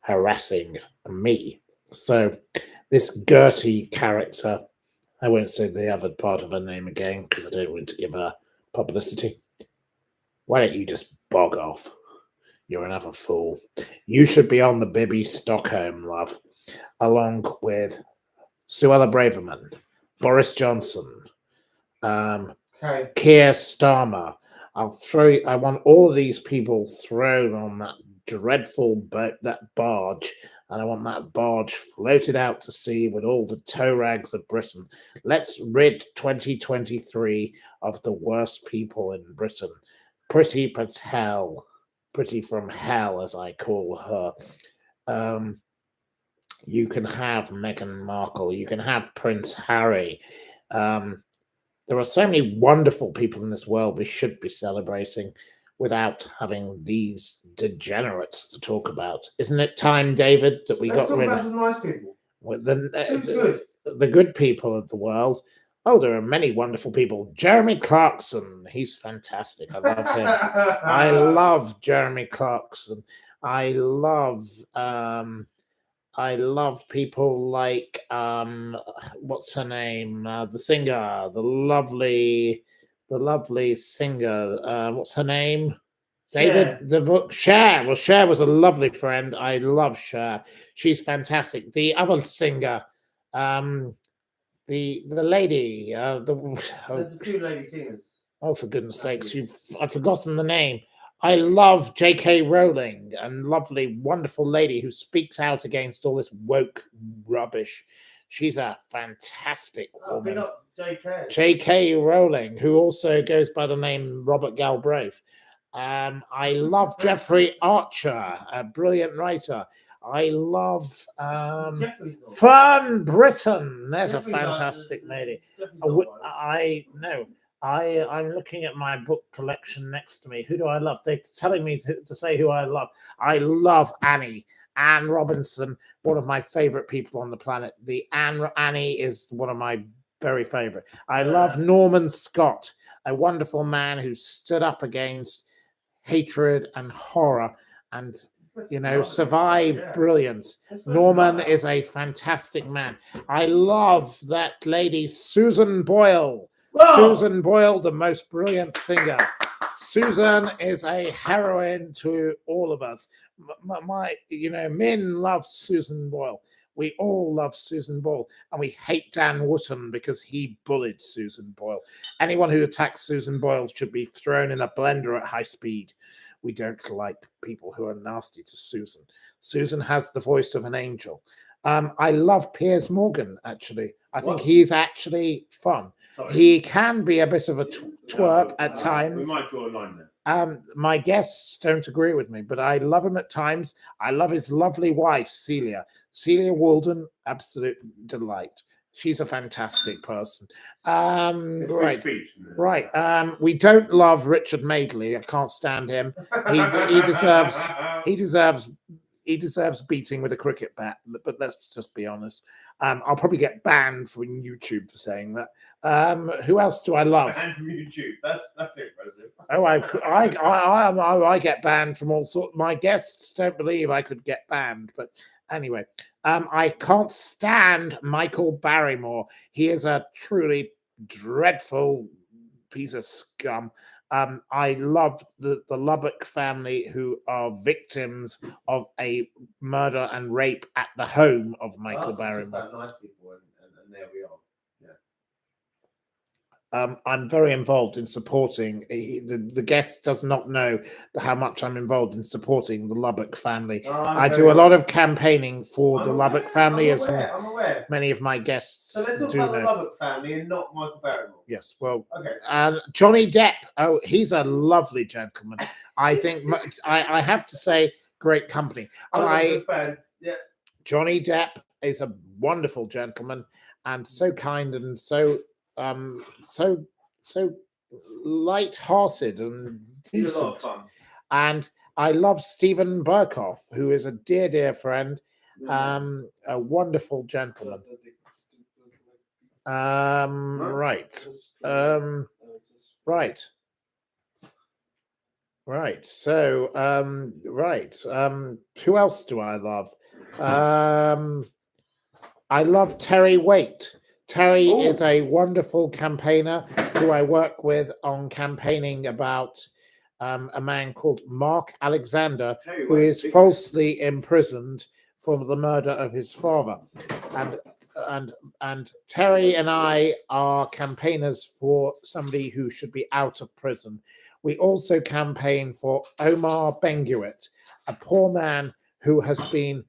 harassing me. So this Gertie character, I won't say the other part of her name again because I don't want to give her publicity. Why don't you just bog off? You're another fool. You should be on the Bibby Stockholm, love, along with Suella Braverman, Boris Johnson, Okay. Keir Starmer. I want all of these people thrown on that dreadful boat, that barge, and I want that barge floated out to sea with all the tow rags of Britain. Let's rid 2023 of the worst people in Britain. Priti Patel, Pretty from Hell, as I call her. You can have Meghan Markle. You can have Prince Harry. There are so many wonderful people in this world we should be celebrating without having these degenerates to talk about. Isn't it time, David, that we Let's got talk rid about of some nice people. Who's good? The good people of the world? Oh, there are many wonderful people. Jeremy Clarkson, he's fantastic. I love him. I love Jeremy Clarkson. I love people like what's her name? The singer, the lovely singer. What's her name? David, Cher. the book Cher. Well, Cher was a lovely friend. I love Cher. She's fantastic. The other singer, the lady, There's a few lady singers. oh, for goodness sakes, I've forgotten the name. I love J.K. Rowling, a lovely, wonderful lady who speaks out against all this woke rubbish. She's a fantastic Oh, big woman. up JK. J.K. Rowling, who also goes by the name Robert Galbraith. I love Jeffrey Archer, a brilliant writer. I love Jeffrey's not. Fern Britton. There's Jeffrey's a not- fantastic lady. Jeffrey's I not would- right. I'm looking at my book collection next to me. Who do I love? They're telling me to say who I love. I love Anne Robinson, one of my favorite people on the planet. Annie is one of my very favorite. I love Norman Scott, a wonderful man who stood up against hatred and horror and survived brilliance. Norman is a fantastic man. I love that lady, Susan Boyle. Whoa! Susan Boyle, the most brilliant singer. Susan is a heroine to all of us. Men love Susan Boyle. We all love Susan Boyle, and we hate Dan Wootton because he bullied Susan Boyle. Anyone who attacks Susan Boyle should be thrown in a blender at high speed. We don't like people who are nasty to Susan. Susan has the voice of an angel. I love Piers Morgan, actually. I think he's actually fun. Sorry. He can be a bit of a twerp at times. We might draw a line there. My guests don't agree with me, but I love him at times. I love his lovely wife, Celia. Celia Walden, absolute delight. She's a fantastic person. Right. We don't love Richard Madeley. I can't stand him. He deserves beating with a cricket bat. But let's just be honest. I'll probably get banned from YouTube for saying that. Who else do I love? Banned from YouTube. That's impressive. Oh, I get banned from all sorts. My guests don't believe I could get banned, but anyway, I can't stand Michael Barrymore. He is a truly dreadful piece of scum. I love the Lubbock family who are victims of a murder and rape at the home of Michael Barrymore. About nice people, and there we are. I'm very involved in supporting. The guest does not know how much I'm involved in supporting the Lubbock family. I do a lot of campaigning for the Lubbock family, as I'm aware. many of my guests So let's talk do about the know. Lubbock family and not Michael Barrymore. Yes, well, Okay. and Johnny Depp. Oh, he's a lovely gentleman. I think I have to say, great company. Yeah. Johnny Depp is a wonderful gentleman and so kind and so light-hearted and He's a lot of decent. fun. And I love Stephen Burkhoff, who is a dear friend, a wonderful gentleman. Right. So, who else do I love? I love Terry Waite. Terry is a wonderful campaigner who I work with on campaigning about a man called Mark Alexander, who is falsely imprisoned for the murder of his father. And Terry and I are campaigners for somebody who should be out of prison. We also campaign for Omar Benguit, a poor man who has been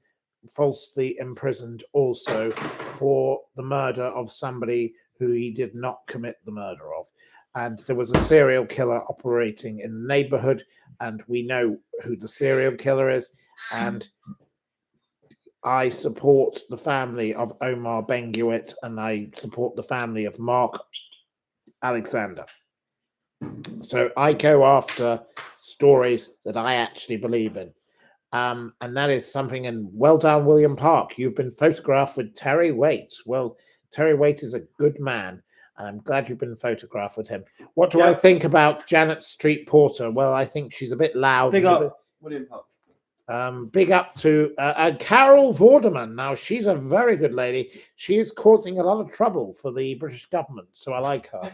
falsely imprisoned also for the murder of somebody who he did not commit the murder of. And there was a serial killer operating in the neighborhood, and we know who the serial killer is. And I support the family of Omar Benguit, and I support the family of Mark Alexander. So I go after stories that I actually believe in. And that is something, and well done, William Park. You've been photographed with Terry Waite. Well, Terry Waite is a good man, and I'm glad you've been photographed with him. What do I think about Janet Street Porter? Well, I think she's a bit loud. Big up, William Park. Big up to Carol Vorderman. Now, she's a very good lady. She is causing a lot of trouble for the British government, so I like her.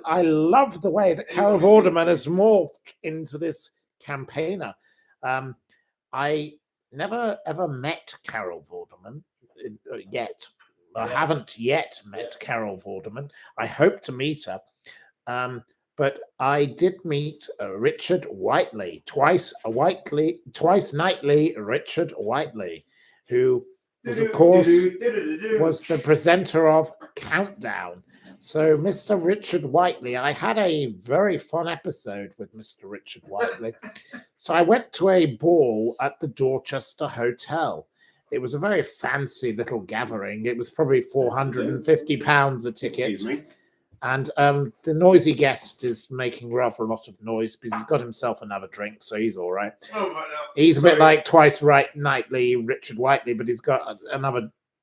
I love the way that Carol Vorderman has morphed into this campaigner. I never ever met Carol Vorderman yet. I haven't yet met Carol Vorderman. I hope to meet her. But I did meet Richard Whiteley, twice nightly Richard Whiteley, who was, of course, was the presenter of Countdown. So, Mr. Richard Whiteley, I had a very fun episode with Mr. Richard Whiteley. So I went to a ball at the Dorchester Hotel. It was a very fancy little gathering. It was probably £450 a ticket. Excuse me. And the noisy guest is making rather a lot of noise because he's got himself another drink, so he's all right. Oh, right now. He's a bit like twice nightly Richard Whiteley, but he's got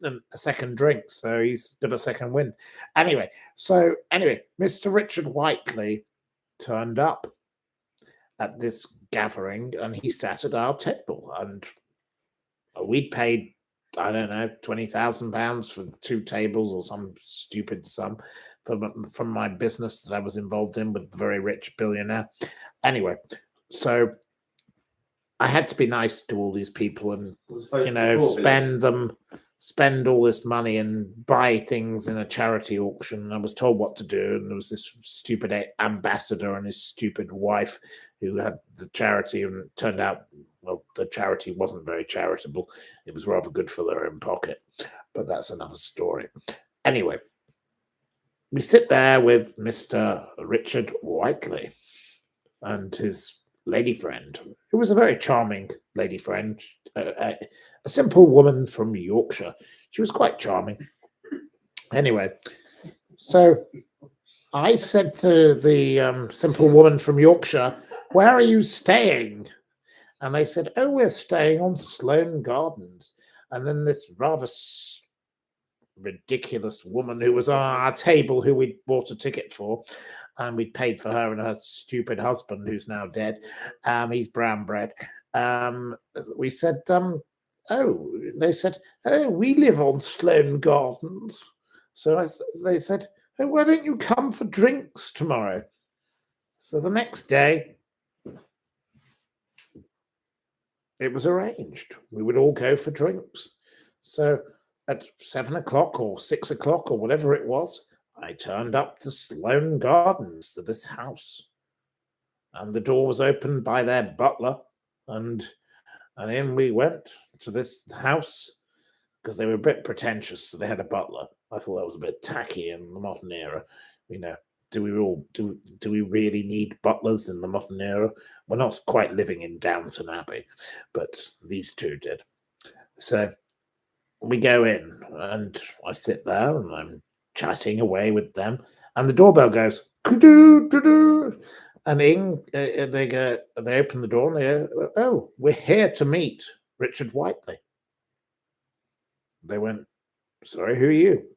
a second drink, so he's got a second wind. Anyway, Mr. Richard Whiteley turned up at this gathering, and he sat at our table, and we'd paid, I don't know, £20,000 for 2 tables or some stupid sum from my business that I was involved in with the very rich billionaire. Anyway, so I had to be nice to all these people and, spend all this money and buy things in a charity auction. I was told what to do, and there was this stupid ambassador and his stupid wife who had the charity, and it turned out, well, the charity wasn't very charitable. It was rather good for their own pocket, but that's another story. Anyway, we sit there with Mr. Richard Whiteley and his lady friend, who was a very charming lady friend, a simple woman from Yorkshire. She was quite charming. Anyway, so I said to the simple woman from Yorkshire, "Where are you staying?" And they said, "Oh, we're staying on Sloane Gardens." And then this rather ridiculous woman who was on our table, who we'd bought a ticket for, and we'd paid for her and her stupid husband, who's now dead. He's brown bread. We said, they said, "Oh, we live on Sloane Gardens." So they said, "Oh, why don't you come for drinks tomorrow?" So the next day, it was arranged. We would all go for drinks. So at 7 o'clock or 6 o'clock or whatever it was, I turned up to Sloane Gardens, to this house. And the door was opened by their butler. And in we went to this house, because they were a bit pretentious, so they had a butler. I thought that was a bit tacky in the modern era. Do we really need butlers in the modern era? We're not quite living in Downton Abbey, but these two did. So we go in, and I sit there, and I'm chatting away with them, and the doorbell goes, "Doo doo doo," and in they open the door, and they go, "Oh, we're here to meet Richard Whiteley." They went, "Sorry, who are you?"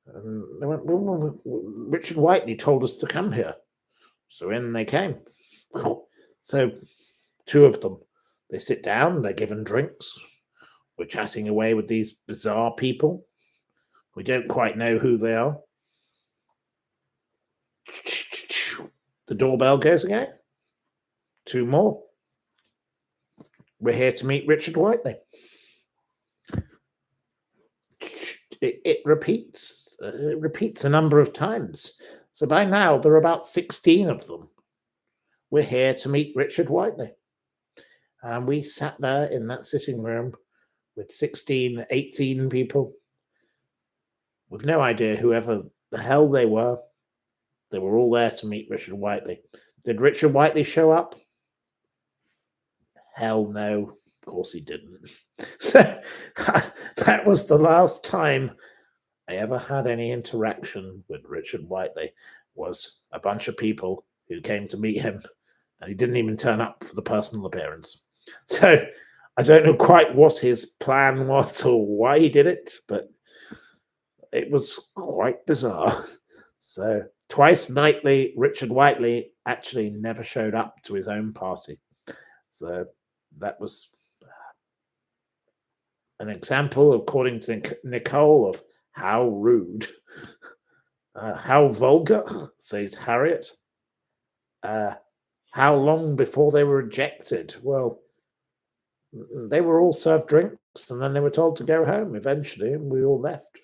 And they went, "Well, Richard Whiteley told us to come here." So in they came. So 2 of them, they sit down, they're given drinks. We're chatting away with these bizarre people. We don't quite know who they are. The doorbell goes again. 2 more. we're here to meet Richard Whiteley. It repeats a number of times. So by now, there are about 16 of them. We're here to meet Richard Whiteley. And we sat there in that sitting room with 16, 18 people with no idea whoever the hell they were. They were all there to meet Richard Whiteley. Did Richard Whiteley show up? Hell no. Of course he didn't. So that was the last time I ever had any interaction with Richard Whiteley. Was a bunch of people who came to meet him, and he didn't even turn up for the personal appearance. So I don't know quite what his plan was or why he did it, but it was quite bizarre. So twice nightly, Richard Whiteley actually never showed up to his own party. So that was an example, according to Nicole, of how rude, how vulgar, says Harriet. How long before they were ejected? Well, they were all served drinks and then they were told to go home eventually, and we all left.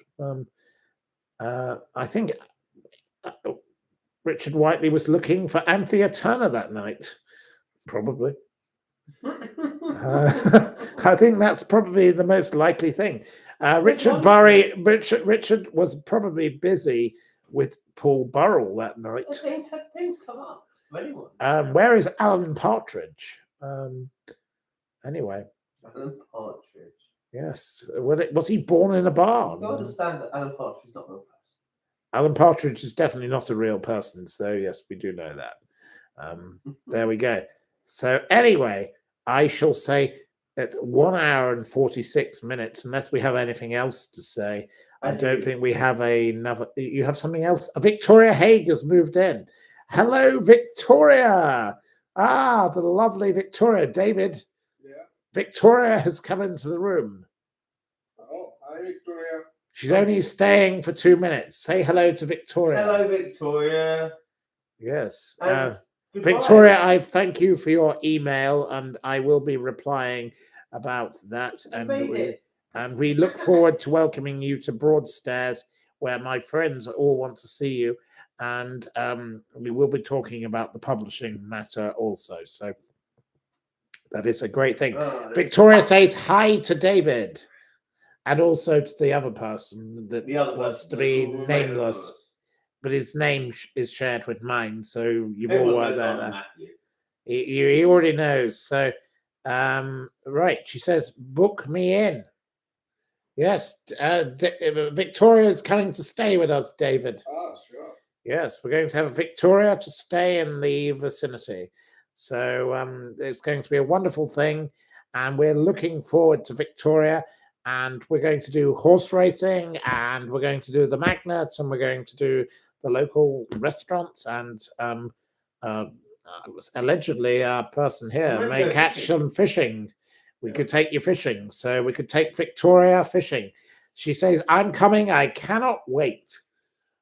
I think Richard Whiteley was looking for Anthea Turner that night, probably. I think that's probably the most likely thing. Richard was probably busy with Paul Burrell that night. Things come up for anyone. Where is Alan Partridge? Anyway. Alan Partridge. Yes. Was he born in a barn? You don't understand that Alan Partridge is not a real person. Alan Partridge is definitely not a real person. So, yes, we do know that. There we go. So, anyway, I shall say at 1 hour and 46 minutes, unless we have anything else to say. I don't think we have another. You have something else? Victoria Haig has moved in. Hello, Victoria. Ah, the lovely Victoria. David. Yeah. Victoria has come into the room. Oh, hi, Victoria. She's only staying for 2 minutes. Say hello to Victoria. Hello, Victoria. Yes. Goodbye. Victoria, I thank you for your email, and I will be replying about that. And we look forward to welcoming you to Broadstairs, where my friends all want to see you. And we will be talking about the publishing matter also. So that is a great thing. Victoria says hi to David, and also to the other person that wants to be nameless. But his name is shared with mine, so you've all worked out that. He already knows. So, right, she says, book me in. Yes, Victoria's coming to stay with us, David. Ah, sure. Yes, we're going to have Victoria to stay in the vicinity. So it's going to be a wonderful thing, and we're looking forward to Victoria. And we're going to do horse racing, and we're going to do the magnet, and we're going to do the local restaurants, and allegedly our person here may catch some fishing. We could take you fishing, so we could take Victoria fishing. She says, I'm coming, I cannot wait.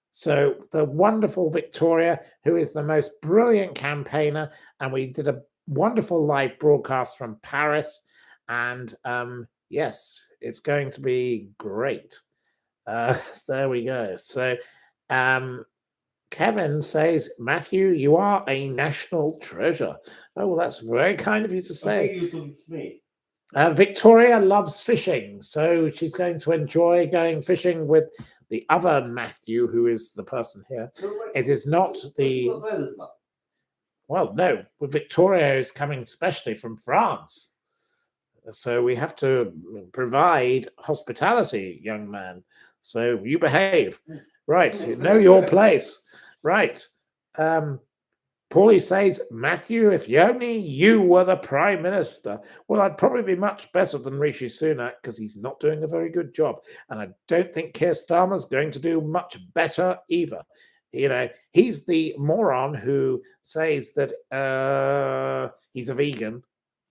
So the wonderful Victoria, who is the most brilliant campaigner, and we did a wonderful live broadcast from Paris, and yes, it's going to be great. There we go. So Kevin says, Matthew, you are a national treasure. Oh, well, that's very kind of you to say. I think you're talking to me. Victoria loves fishing, so she's going to enjoy going fishing with the other Matthew, who is the person here. It is not the... Well, no, Victoria is coming specially from France. So we have to provide hospitality, young man. So you behave. Right, know your place. Right. Paulie says, Matthew, if only you were the Prime Minister. Well, I'd probably be much better than Rishi Sunak because he's not doing a very good job. And I don't think Keir Starmer's going to do much better either. You know, he's the moron who says that he's a vegan.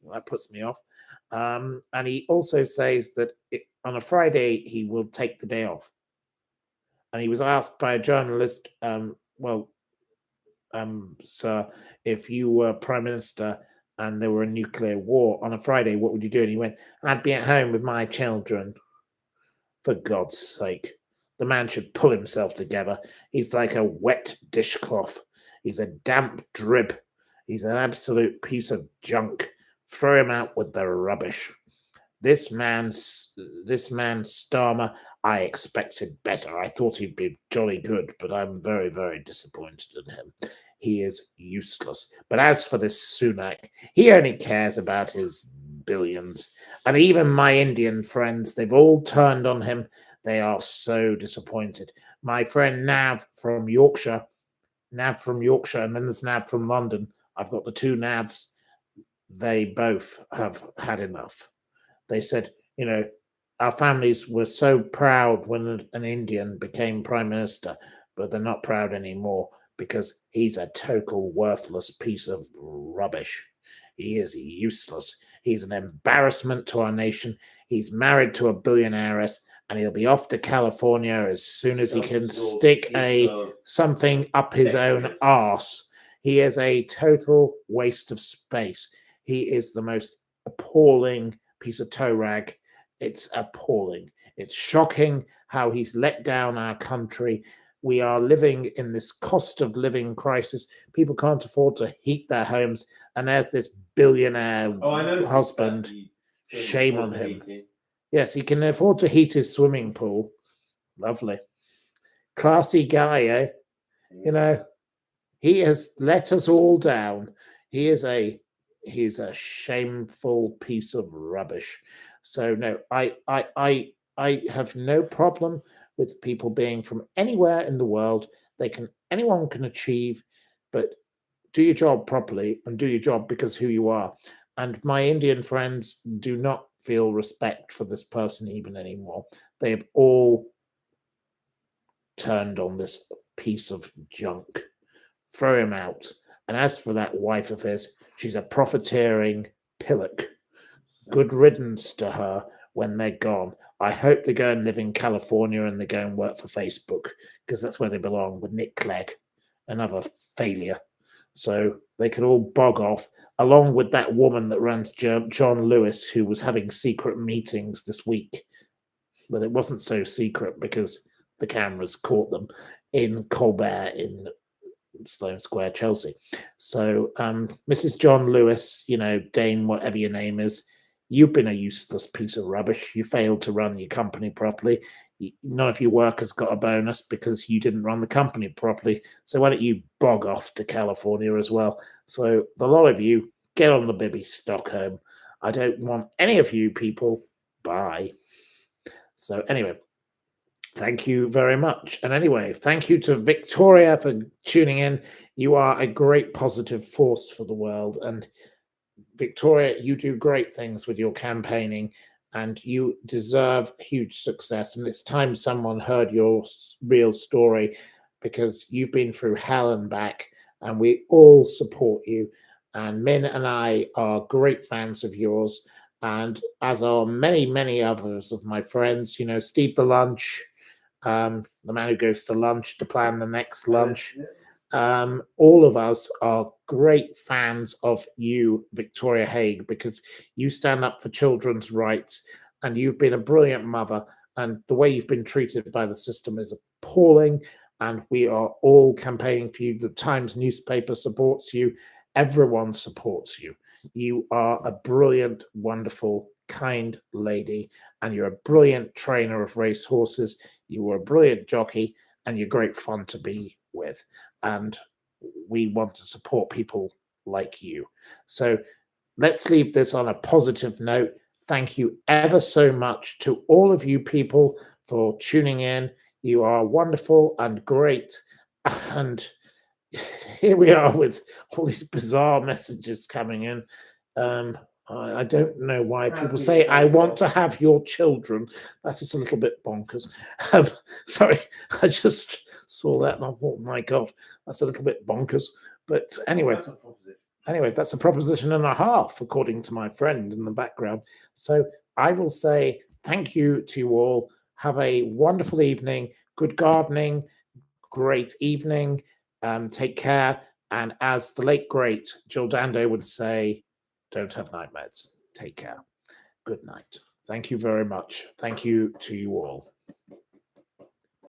Well, that puts me off. And he also says that on a Friday, he will take the day off. And he was asked by a journalist, sir, if you were Prime Minister, and there were a nuclear war on a Friday, what would you do? And he went, I'd be at home with my children. For God's sake, the man should pull himself together. He's like a wet dishcloth. He's a damp drib. He's an absolute piece of junk. Throw him out with the rubbish. This man Starmer, I expected better. I thought he'd be jolly good, but I'm very, very disappointed in him. He is useless. But as for this Sunak, he only cares about his billions. And even my Indian friends, they've all turned on him. They are so disappointed. My friend Nav from Yorkshire, and then there's Nav from London. I've got the two Navs. They both have had enough. They said, our families were so proud when an Indian became prime minister, but they're not proud anymore because he's a total worthless piece of rubbish. He is useless. He's an embarrassment to our nation. He's married to a billionaireess, and he'll be off to California as soon as he can stick something up his own arse. He is a total waste of space. He is the most appalling piece of toe rag. It's appalling. It's shocking how he's let down our country. We are living in this cost of living crisis. People can't afford to heat their homes, and there's this billionaire husband. Shame on him. Yes, he can afford to heat his swimming pool. Lovely. Classy guy, eh? He has let us all down. He's a shameful piece of rubbish. So no, I have no problem with people being from anywhere in the world. Anyone can achieve, but do your job properly and do your job because who you are. And my Indian friends do not feel respect for this person even anymore. They have all turned on this piece of junk. Throw him out. And as for that wife of his, she's a profiteering pillock. Good riddance to her when they're gone. I hope they go and live in California and they go and work for Facebook, because that's where they belong with Nick Clegg, another failure. So they can all bog off, along with that woman that runs John Lewis, who was having secret meetings this week. But it wasn't so secret because the cameras caught them in Colbert in Sloane Square, Chelsea. So Mrs. John Lewis, Dame, whatever your name is, you've been a useless piece of rubbish. You failed to run your company properly. None of your workers got a bonus because you didn't run the company properly. So why don't you bog off to California as well? So the lot of you, get on the bibby, Stockholm. I don't want any of you people. Bye. So anyway, thank you very much. And anyway, thank you to Victoria for tuning in. You are a great positive force for the world. And Victoria, you do great things with your campaigning and you deserve huge success. And it's time someone heard your real story, because you've been through hell and back, and we all support you. And Min and I are great fans of yours, and as are many, many others of my friends. Steve the Lunch, the man who goes to lunch to plan the next lunch. All of us are great fans of you, Victoria Haig, because you stand up for children's rights, and you've been a brilliant mother, and the way you've been treated by the system is appalling, and we are all campaigning for you. The Times newspaper supports you. Everyone supports you. You are a brilliant, wonderful, kind lady, and you're a brilliant trainer of race horses. You were a brilliant jockey, and you're great fun to be with. And we want to support people like you. So let's leave this on a positive note. Thank you ever so much to all of you people for tuning in. You are wonderful and great. And here we are with all these bizarre messages coming in. I don't know why people say, I want to have your children. That's just a little bit bonkers. Sorry, I just saw that and I thought, my God, that's a little bit bonkers. But anyway, that's a proposition and a half, according to my friend in the background. So I will say thank you to you all. Have a wonderful evening. Good gardening. Great evening. Take care. And as the late, great Jill Dando would say, Don't have nightmares. Take care. Good night. Thank you very much. Thank you to you all.